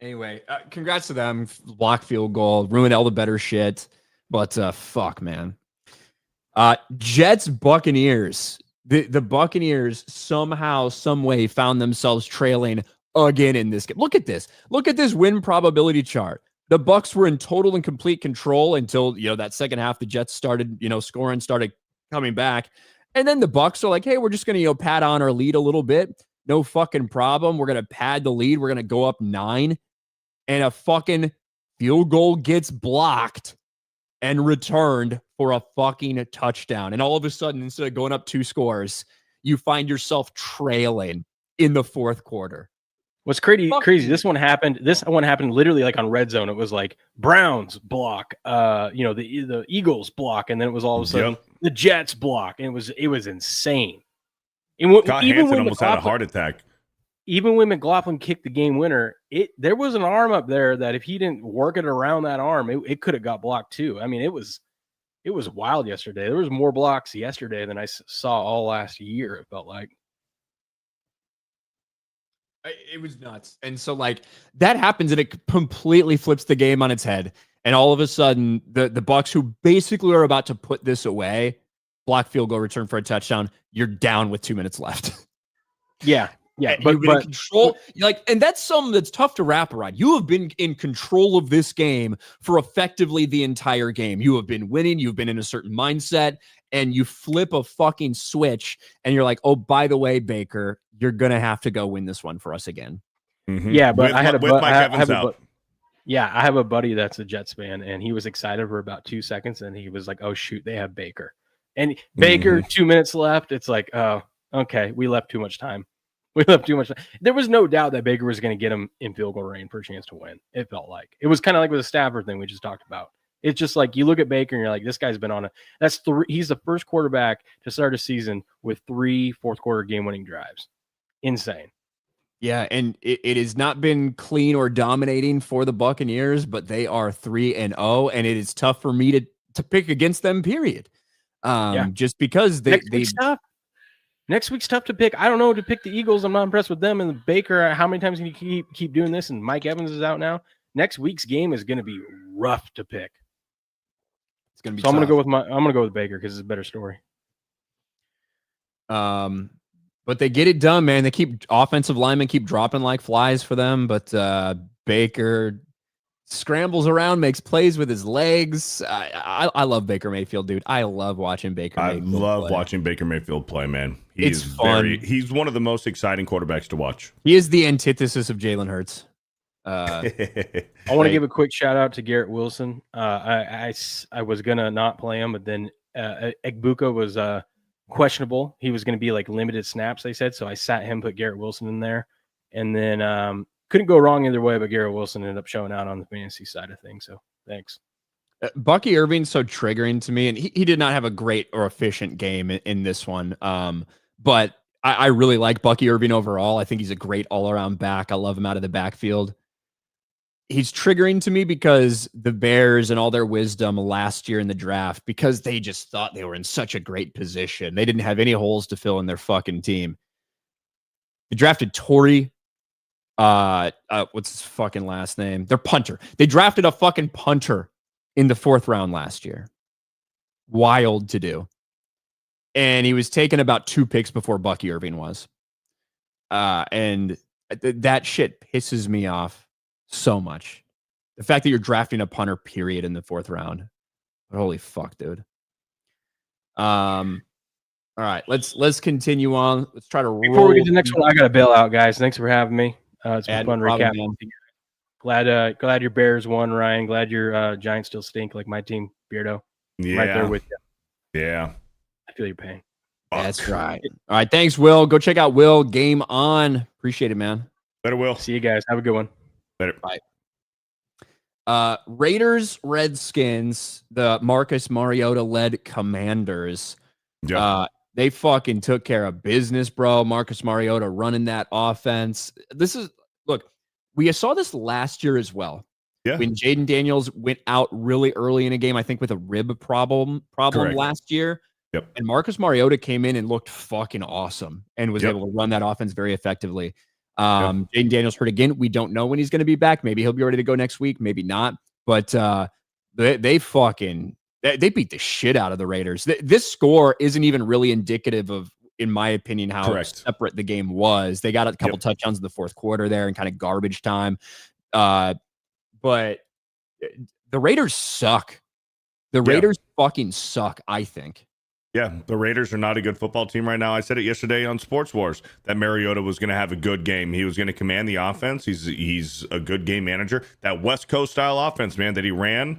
Anyway, congrats to them. Block field goal, ruined all the better shit. But fuck, man. Jets, Buccaneers. The Buccaneers somehow, some way found themselves trailing again in this game. Look at this. Look at this win probability chart. The Bucs were in total and complete control until, that second half, the Jets started, scoring, started coming back. And then the Bucs are like, hey, we're just going to, pad on our lead a little bit. No fucking problem. We're going to pad the lead. We're going to go up 9. And a fucking field goal gets blocked and returned for a fucking touchdown. And all of a sudden, instead of going up 2 scores, you find yourself trailing in the fourth quarter. What's crazy? This one happened literally like on Red Zone. It was like Browns block, the Eagles block, and then it was all of a sudden the Jets block, and it was insane. And Scott Hansen almost had a heart attack. Even when McLaughlin kicked the game winner, there was an arm up there that if he didn't work it around that arm, it could have got blocked too. I mean, it was wild yesterday. There was more blocks yesterday than I saw all last year. It felt like. It was nuts. And so that happens and it completely flips the game on its head. And all of a sudden the Bucs, who basically are about to put this away, block field goal, return for a touchdown. You're down with 2 minutes left. Yeah. Yeah. But in control, and that's something that's tough to wrap around. You have been in control of this game for effectively the entire game. You have been winning. You've been in a certain mindset, and you flip a fucking switch and you're like, oh, by the way, Baker, you're going to have to go win this one for us again. Mm-hmm. Yeah, but I have a buddy that's a Jets fan, and he was excited for about 2 seconds, and he was like, oh, shoot, they have Baker. And Baker, 2 minutes left. It's like, oh, okay, we left too much time. There was no doubt that Baker was going to get him in field goal range for a chance to win. It felt like. It was kind of like with the Stafford thing we just talked about. It's just like you look at Baker and you're like, this guy's been on he's the first quarterback to start a season with 3 fourth quarter game winning drives. Insane. Yeah, and it has not been clean or dominating for the Buccaneers, but they are 3-0, and it is tough for me to pick against them, period. Just because Next week's tough to pick. I don't know to pick the Eagles. I'm not impressed with them. And Baker, how many times can you keep doing this? And Mike Evans is out now. Next week's game is going to be rough to pick. It's going to be. So tough. I'm going to go with Baker because it's a better story. But they get it done, man. They offensive linemen keep dropping like flies for them. But Baker scrambles around, makes plays with his legs. I love Baker Mayfield, dude. I love watching Baker Mayfield watching Baker Mayfield play, man. It's fun. He's one of the most exciting quarterbacks to watch. He is the antithesis of Jalen Hurts. I want to give a quick shout out to Garrett Wilson. I was going to not play him, but then Egbuka was questionable. He was going to be like limited snaps, they said. So I sat him, put Garrett Wilson in there. And then couldn't go wrong either way, but Garrett Wilson ended up showing out on the fantasy side of things. So thanks. Bucky Irving's so triggering to me, and he did not have a great or efficient game in this one. But I really like Bucky Irving overall. I think he's a great all-around back. I love him out of the backfield. He's triggering to me because the Bears and all their wisdom last year in the draft, because they just thought they were in such a great position. They didn't have any holes to fill in their fucking team. They drafted Torrey. What's his fucking last name? Their punter. They drafted a fucking punter in the 4th round last year. Wild to do. And he was taken about 2 picks before Bucky Irving was. And that shit pisses me off So much. The fact that you're drafting a punter, period, in the 4th round. Holy fuck, dude. All right, let's continue on. Let's try to Before we roll. get to the next one, I got to bail out, guys. Thanks for having me. It's been No fun problem, recap. man. Glad your Bears won, Ryan. Glad your Giants still stink like my team, Beardo. Yeah. I'm right there with you. Yeah. I feel your pain. That's right. All right, thanks, Will. Go check out Will Game On. Appreciate it, man. Later, Will. See you guys. Have a good one. Later. Bye. Raiders, Redskins, the Marcus Mariota led Commanders. Yeah. They fucking took care of business, bro. Marcus Mariota running that offense. We saw this last year as well. Yeah. When Jaden Daniels went out really early in a game, I think with a rib problem Correct. last year. Yep. And Marcus Mariota came in and looked fucking awesome and was able to run that offense very effectively. Jaden Daniels hurt again. We don't know when he's going to be back. Maybe he'll be ready to go next week. Maybe not. But they beat the shit out of the Raiders. This score isn't even really indicative of, in my opinion, how separate the game was. They got a couple touchdowns in the 4th quarter there and kind of garbage time. But the Raiders suck. The Raiders fucking suck, I think. Yeah, the Raiders are not a good football team right now. I said it yesterday on Sports Wars that Mariota was going to have a good game. He was going to command the offense. He's a good game manager. That West Coast style offense, man, that he ran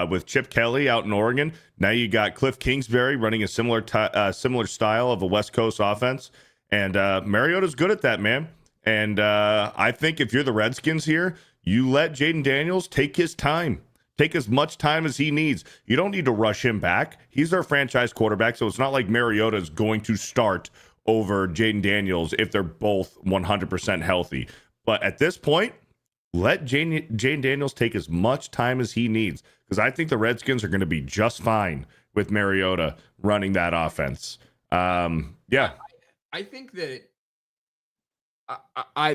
with Chip Kelly out in Oregon. Now you got Cliff Kingsbury running a similar style of a West Coast offense. And Mariota's good at that, man. And I think if you're the Redskins here, you let Jaden Daniels take his time. Take as much time as he needs. You don't need to rush him back. He's their franchise quarterback, so it's not like Mariota is going to start over Jaden Daniels if they're both 100% healthy. But at this point, let Jaden Daniels take as much time as he needs, because I think the Redskins are going to be just fine with Mariota running that offense. I think that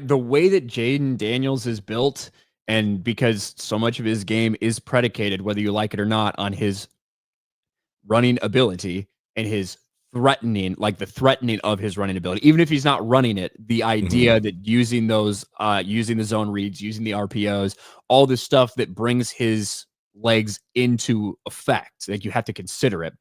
the way that Jaden Daniels is built, and because so much of his game is predicated, whether you like it or not, on his running ability and his threatening of his running ability. Even if he's not running it, the idea that using those, using the zone reads, using the RPOs, all this stuff that brings his legs into effect, like you have to consider it.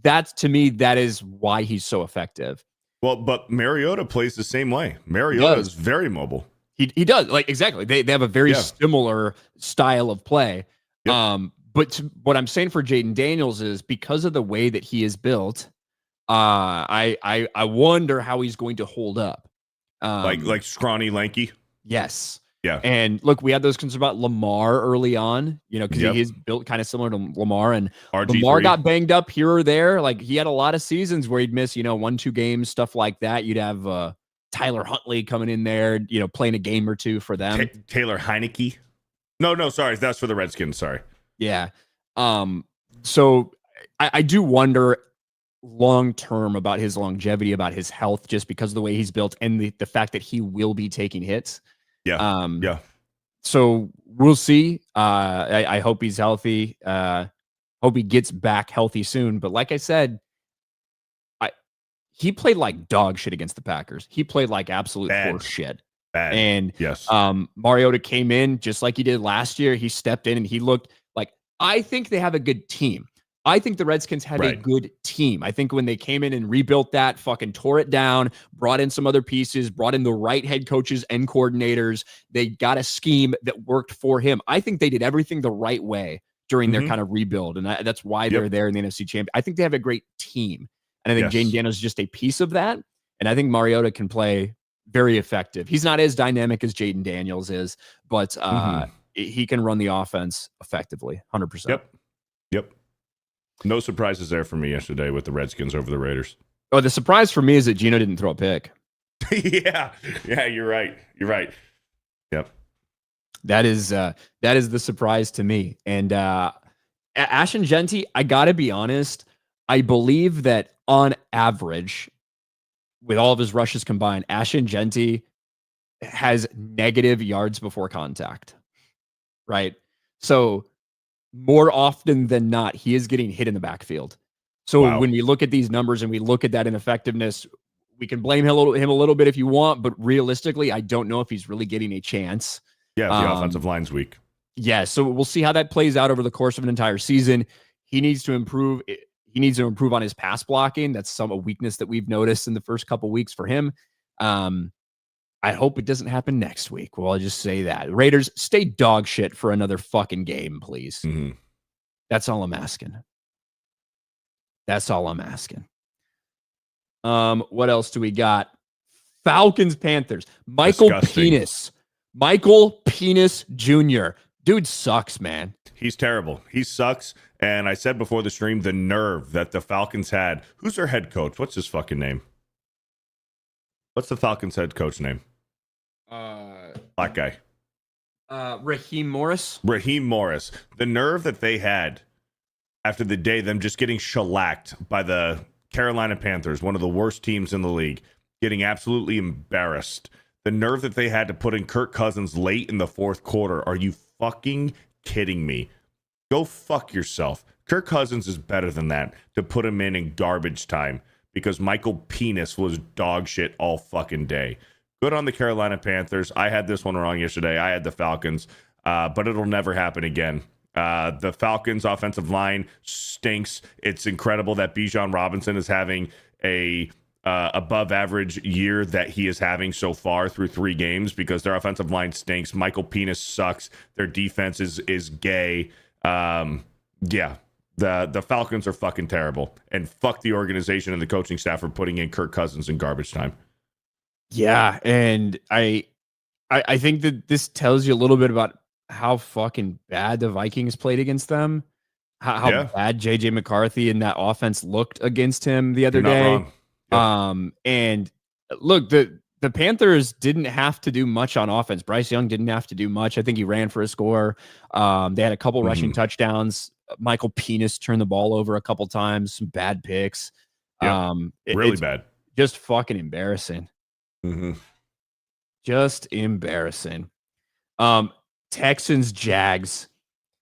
That's, to me, that is why he's so effective. Well, but Mariota plays the same way. Mariota is very mobile. He does, like, exactly. They have a very similar style of play. But what I'm saying for Jaden Daniels is, because of the way that he is built, I wonder how he's going to hold up. Like scrawny, lanky. Yes. Yeah. And look, we had those concerns about Lamar early on, because he is built kind of similar to Lamar, and RG3. Lamar got banged up here or there. Like, he had a lot of seasons where he'd miss, 1-2 games, stuff like that. You'd have Tyler Huntley coming in there, playing a game or two for them. Taylor Heineke. No, sorry. That's for the Redskins. Sorry. Yeah. So I do wonder long-term about his longevity, about his health, just because of the way he's built and the fact that he will be taking hits. Yeah. So we'll see. I hope he's healthy. Hope he gets back healthy soon. But like I said, he played like dog shit against the Packers. He played like absolute horse shit. And Mariota came in just like he did last year. He stepped in and he looked like, I think they have a good team. I think the Redskins have a good team. I think when they came in and rebuilt that, fucking tore it down, brought in some other pieces, brought in the right head coaches and coordinators, they got a scheme that worked for him. I think they did everything the right way during their kind of rebuild. And that's why they're there in the NFC Championship. I think they have a great team. And I think Jaden Daniels is just a piece of that. And I think Mariota can play very effective. He's not as dynamic as Jaden Daniels is, but he can run the offense effectively, 100%. Yep. No surprises there for me yesterday with the Redskins over the Raiders. Oh, the surprise for me is that Geno didn't throw a pick. Yeah, you're right. Yep. That is the surprise to me. And Ashton Genty, I got to be honest, I believe that on average, with all of his rushes combined, Ashton Genty has negative yards before contact, right? So more often than not, he is getting hit in the backfield. So when we look at these numbers and we look at that ineffectiveness, we can blame him a little bit if you want, but realistically, I don't know if he's really getting a chance. Yeah, the offensive line's weak. Yeah, so we'll see how that plays out over the course of an entire season. He needs to improve. He needs to improve on his pass blocking. That's a weakness that we've noticed in the first couple weeks for him. I hope it doesn't happen next week. Well, I'll just say that. Raiders, stay dog shit for another fucking game, please. Mm-hmm. That's all I'm asking. That's all I'm asking. What else do we got? Falcons, Panthers. Michael Penis Jr. Dude sucks, man. He's terrible. He sucks. And I said before the stream, the nerve that the Falcons had. Who's their head coach? What's his fucking name? What's the Falcons head coach name? Black guy. Raheem Morris. Raheem Morris. The nerve that they had after the day, them just getting shellacked by the Carolina Panthers, one of the worst teams in the league, getting absolutely embarrassed. The nerve that they had to put in Kirk Cousins late in the fourth quarter. Are you fucking kidding me? Go fuck yourself. Kirk Cousins is better than that to put him in garbage time because Michael Penis was dog shit all fucking day. Good on the Carolina Panthers. I had this one wrong yesterday. I had the Falcons, but it'll never happen again. The Falcons offensive line stinks. It's incredible that Bijan Robinson is having a above average year that he is having so far through 3 games because their offensive line stinks. Michael Penis sucks. Their defense is gay. Yeah, the Falcons are fucking terrible, and fuck the organization and the coaching staff for putting in Kirk Cousins in garbage time. Yeah, and I think that this tells you a little bit about how fucking bad the Vikings played against them. How bad JJ McCarthy and that offense looked against him the other day. Yep. And look, the Panthers didn't have to do much on offense. Bryce Young didn't have to do much. I think he ran for a score. They had a couple rushing touchdowns. Michael Penis turned the ball over a couple times. Some bad picks. Yep. Really bad. Just fucking embarrassing. Mm-hmm. Just embarrassing. Texans, Jags.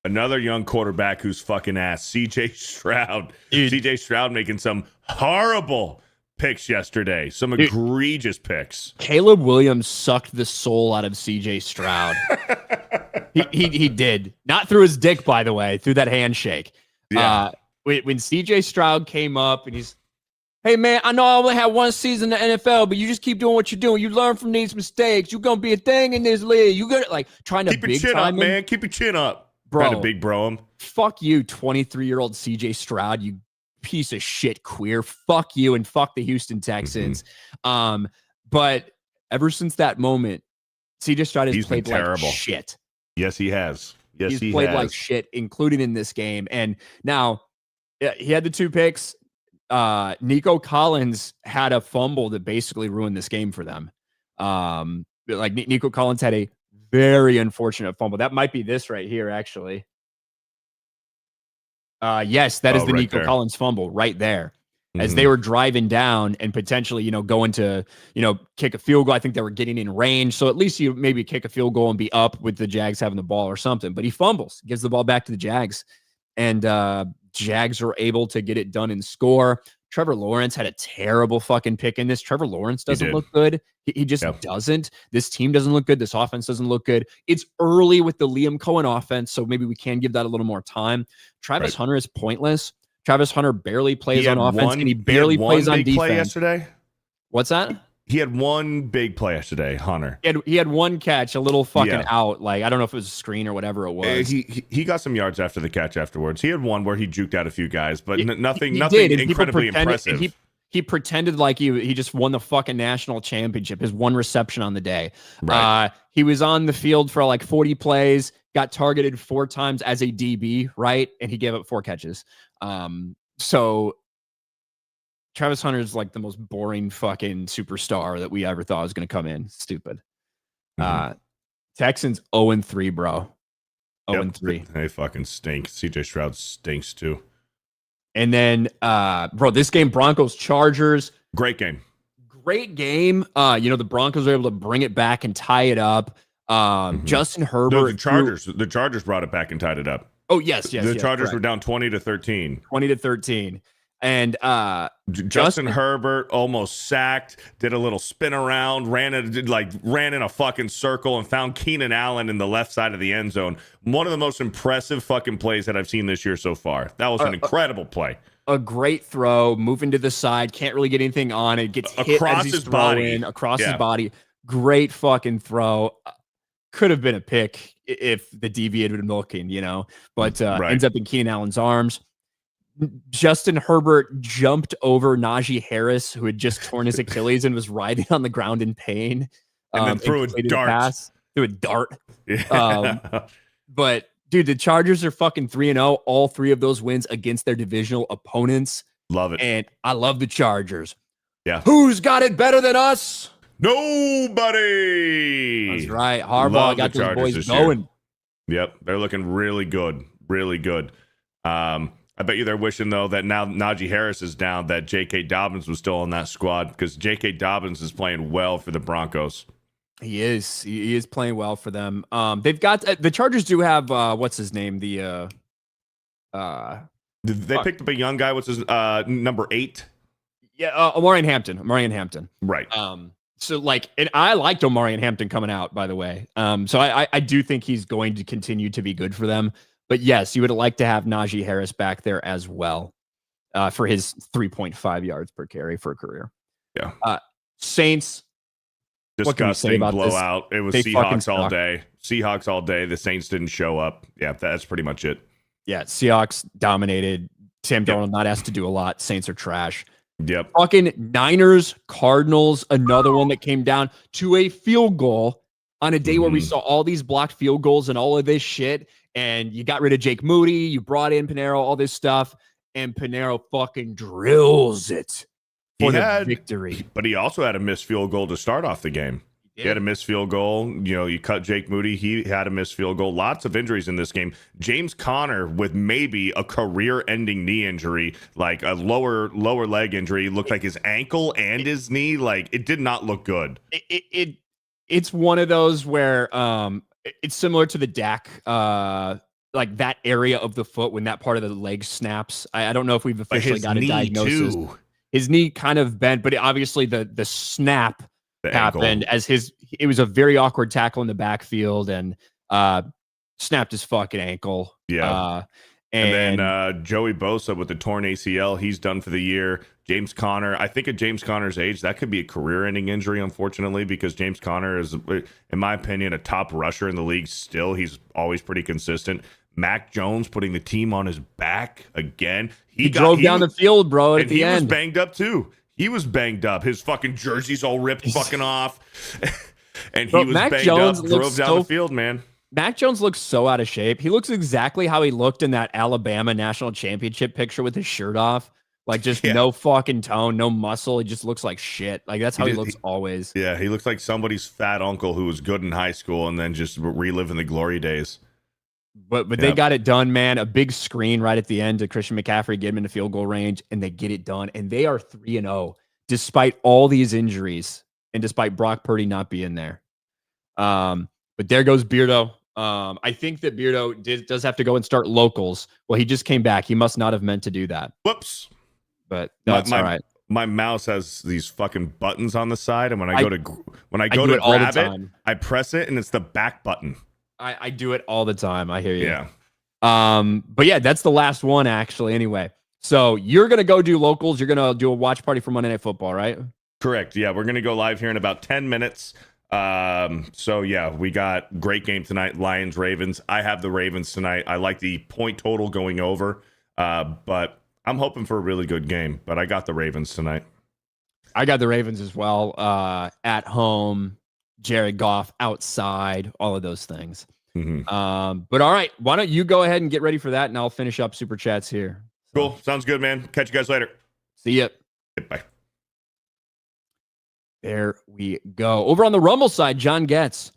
Another young quarterback who's fucking ass. CJ Stroud. CJ Stroud making some horrible picks yesterday. Some egregious picks. Caleb Williams sucked the soul out of CJ Stroud. he did. Not through his dick, by the way, through that handshake. Yeah. When CJ Stroud came up and he's, hey, man, I know I only had one season in the NFL, but you just keep doing what you're doing. You learn from these mistakes. You're going to be a thing in this league. You got like trying to keep your chin up, man. Keep your chin up. Bro, trying to big bro him. Fuck you, 3-year-old CJ Stroud, you piece of shit queer. Fuck you and fuck the Houston Texans. But ever since that moment, CJ Stroud has played like shit. Yes, he has. Yes, he's played like shit, including in this game. And now he had the 2 picks. Nico Collins had a fumble that basically ruined this game for them. Like Nico Collins had a very unfortunate fumble. That might be this right here, actually. Yes, that is the Nico Collins fumble right there. As they were driving down and potentially, going to, kick a field goal. I think they were getting in range. So at least you maybe kick a field goal and be up with the Jags having the ball or something. But he fumbles, gives the ball back to the Jags. And Jags were able to get it done and score. Trevor Lawrence had a terrible fucking pick in this. Trevor Lawrence doesn't look good. He just doesn't. This team doesn't look good. This offense doesn't look good. It's early with the Liam Cohen offense, so maybe we can give that a little more time. Travis Hunter is pointless. Travis Hunter barely plays on offense, and he barely plays on defense. Play yesterday? What's that? He had one big play yesterday, Hunter. He had one catch, a little fucking out. Like, I don't know if it was a screen or whatever it was. He got some yards after the catch afterwards. He had one where he juked out a few guys, but nothing incredibly impressive. He pretended like he just won the fucking national championship, his one reception on the day. Right. He was on the field for like 40 plays, got targeted 4 times as a DB, right? And he gave up 4 catches. So Travis Hunter is like the most boring fucking superstar that we ever thought was going to come in. Stupid. Texans 0-3, bro. 0-3. They fucking stink. CJ Stroud stinks too. And then, bro, this game, Broncos Chargers. Great game. The Broncos were able to bring it back and tie it up. Justin Herbert. No, the Chargers brought it back and tied it up. Oh, yes. The Chargers were down 20-13. 20-13. And Justin Herbert almost sacked, did a little spin around, ran in a fucking circle and found Keenan Allen in the left side of the end zone. One of the most impressive fucking plays that I've seen this year so far. That was an incredible play. A great throw, moving to the side, can't really get anything on it. Gets hit across as he's his body. across his body. Great fucking throw. Could have been a pick if the DB had been looking, but ends up in Keenan Allen's arms. Justin Herbert jumped over Najee Harris, who had just torn his Achilles and was writhing on the ground in pain. And then threw a dart. Threw a dart. Yeah. But dude, the Chargers are fucking 3-0. All three of those wins against their divisional opponents. Love it. And I love the Chargers. Yeah. Who's got it better than us? Nobody. That's right. Harbaugh got those boys going. Yep. They're looking really good. Really good. I bet you they're wishing, though, that now Najee Harris is down, that J.K. Dobbins was still on that squad, because J.K. Dobbins is playing well for the Broncos. He is. He is playing well for them. They've got the Chargers do have what's his name? They picked up a young guy. What's his number 8? Yeah, Omarion Hampton. Right. So and I liked Omarion Hampton coming out, by the way. So I do think he's going to continue to be good for them. But yes, you would like to have Najee Harris back there as well for his 3.5 yards per carry for a career. Yeah. Saints. Disgusting blowout. This? It was they Seahawks all day. Seahawks all day. The Saints didn't show up. Yeah, that's pretty much it. Yeah, Seahawks dominated. Sam Darnold not asked to do a lot. Saints are trash. Yep. Fucking Niners, Cardinals, another one that came down to a field goal on a day where we saw all these blocked field goals and all of this shit. And you got rid of Jake Moody. You brought in Pinheiro, all this stuff. And Pinheiro fucking drills it for the victory. But he also had a missed field goal to start off the game. He had a missed field goal. You cut Jake Moody. He had a missed field goal. Lots of injuries in this game. James Conner with maybe a career-ending knee injury, like a lower leg injury. Looked like his ankle and his knee. Like, it did not look good. It's one of those where it's similar to the Dak, like that area of the foot when that part of the leg snaps. I don't know if we've officially got a diagnosis. Too. His knee kind of bent, but obviously the snap happened as it was a very awkward tackle in the backfield and snapped his fucking ankle. Yeah. And then Joey Bosa with the torn ACL, he's done for the year. James Conner, I think at James Conner's age, that could be a career-ending injury, unfortunately, because James Conner is, in my opinion, a top rusher in the league still. He's always pretty consistent. Mac Jones putting the team on his back again. He drove down the field, bro, at the end. He was banged up, too. He was banged up. His fucking jersey's all ripped fucking off. And he was banged up, drove down the field, man. Mac Jones looks so out of shape. He looks exactly how he looked in that Alabama national championship picture with his shirt off. Like, just no fucking tone, no muscle. He just looks like shit. Like, that's how he looks always. Yeah, he looks like somebody's fat uncle who was good in high school and then just reliving the glory days. But they got it done, man. A big screen right at the end to Christian McCaffrey, get him into field goal range, and they get it done. And they are 3-0 despite all these injuries and despite Brock Purdy not being there. But there goes Beardo. I think that Beardo does have to go and start locals. Well, he just came back. He must not have meant to do that. Whoops. But that's all right. My mouse has these fucking buttons on the side, and when I go to grab it, I press it, and it's the back button. I do it all the time. I hear you. Yeah. But yeah, that's the last one actually. Anyway, so you're gonna go do locals. You're gonna do a watch party for Monday Night Football, right? Correct. Yeah, we're gonna go live here in about 10 minutes. So yeah, we got great game tonight. Lions, Ravens. I have the Ravens tonight. I like the point total going over. But I'm hoping for a really good game. But I got the Ravens tonight. I got the Ravens as well. At home. Jared Goff outside, all of those things. But all right, why don't you go ahead and get ready for that, and I'll finish up super chats here. Cool. Sounds good, man. Catch you guys later. See ya. Bye. There we go. Over on the Rumble side, John Getz.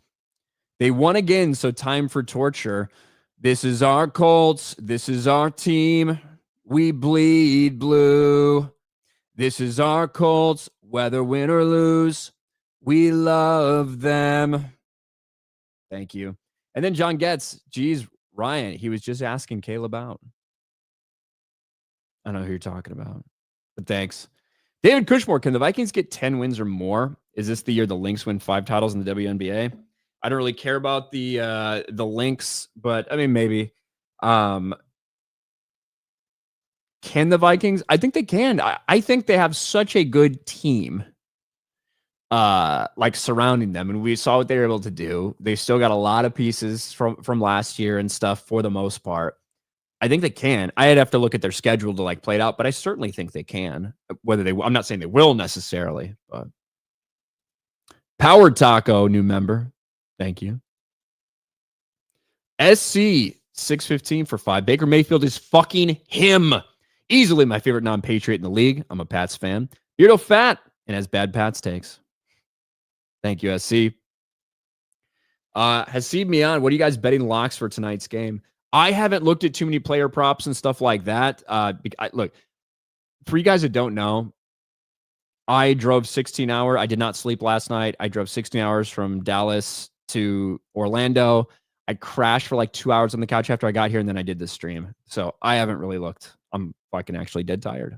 They won again, so time for torture. This is our Colts. This is our team. We bleed blue. This is our Colts, whether win or lose. We love them. Thank you. And then John Getz, geez, Ryan, he was just asking Caleb out. I don't know who you're talking about. But thanks. David Cushmore, can the Vikings get 10 wins or more? Is this the year the Lynx win 5 titles in the WNBA? I don't really care about the Lynx, but I mean, maybe. Can the Vikings? I think they can. I think they have such a good team like surrounding them, and we saw what they were able to do. They still got a lot of pieces from last year and stuff for the most part. I think they can. I'd have to look at their schedule to like play it out, but I certainly think they can. Whether they, I'm not saying they will necessarily, but Power Taco, new member, thank you. SC 615 for 5. Baker Mayfield is fucking him. Easily my favorite non-Patriot in the league. I'm a Pats fan. Beardo fat and has bad Pats takes. Thank you, SC. Hasib Mian, what are you guys betting locks for tonight's game? I haven't looked at too many player props and stuff like that. Look, for you guys that don't know, I drove 16 hours. I did not sleep last night. I drove 16 hours from Dallas to Orlando. I crashed for like 2 hours on the couch after I got here, and then I did this stream. So I haven't really looked. I'm fucking actually dead tired.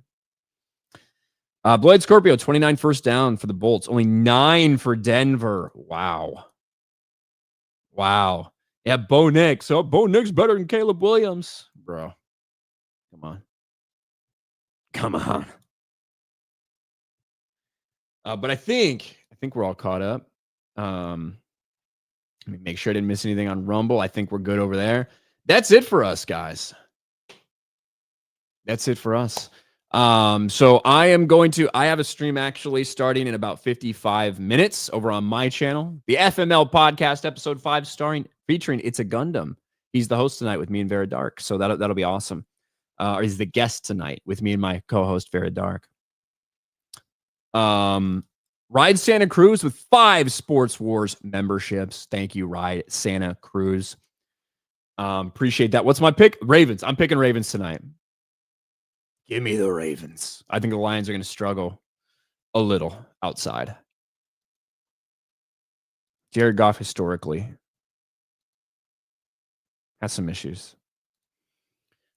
Blade Scorpio, 29 first down for the Bolts. Only 9 for Denver. Wow. Yeah, Bo Nix. So Bo Nix better than Caleb Williams. Bro. Come on. But I think we're all caught up. Let me make sure I didn't miss anything on Rumble. I think we're good over there. That's it for us, guys. That's it for us. So I have a stream actually starting in about 55 minutes over on my channel. The FML podcast episode 5 featuring It's a Gundam. He's the host tonight with me and Vera Dark. So that'll be awesome. Or he's the guest tonight with me and my co-host Vera Dark. Ride Santa Cruz with 5 Sports Wars memberships. Thank you, Ride Santa Cruz. Appreciate that. What's my pick? Ravens. I'm picking Ravens tonight. Give me the Ravens. I think the Lions are going to struggle a little outside. Jared Goff historically has some issues.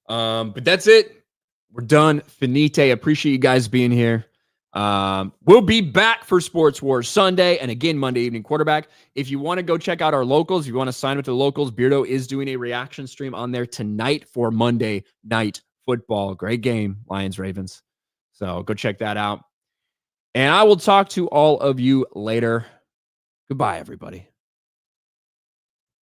But that's it. We're done. Finite. Appreciate you guys being here. We'll be back for Sports Wars Sunday and again Monday Evening Quarterback. If you want to go check out our locals, if you want to sign up to the locals, Beardo is doing a reaction stream on there tonight for Monday Night Football. Great game, Lions Ravens. So go check that out. And I will talk to all of you later. Goodbye, everybody.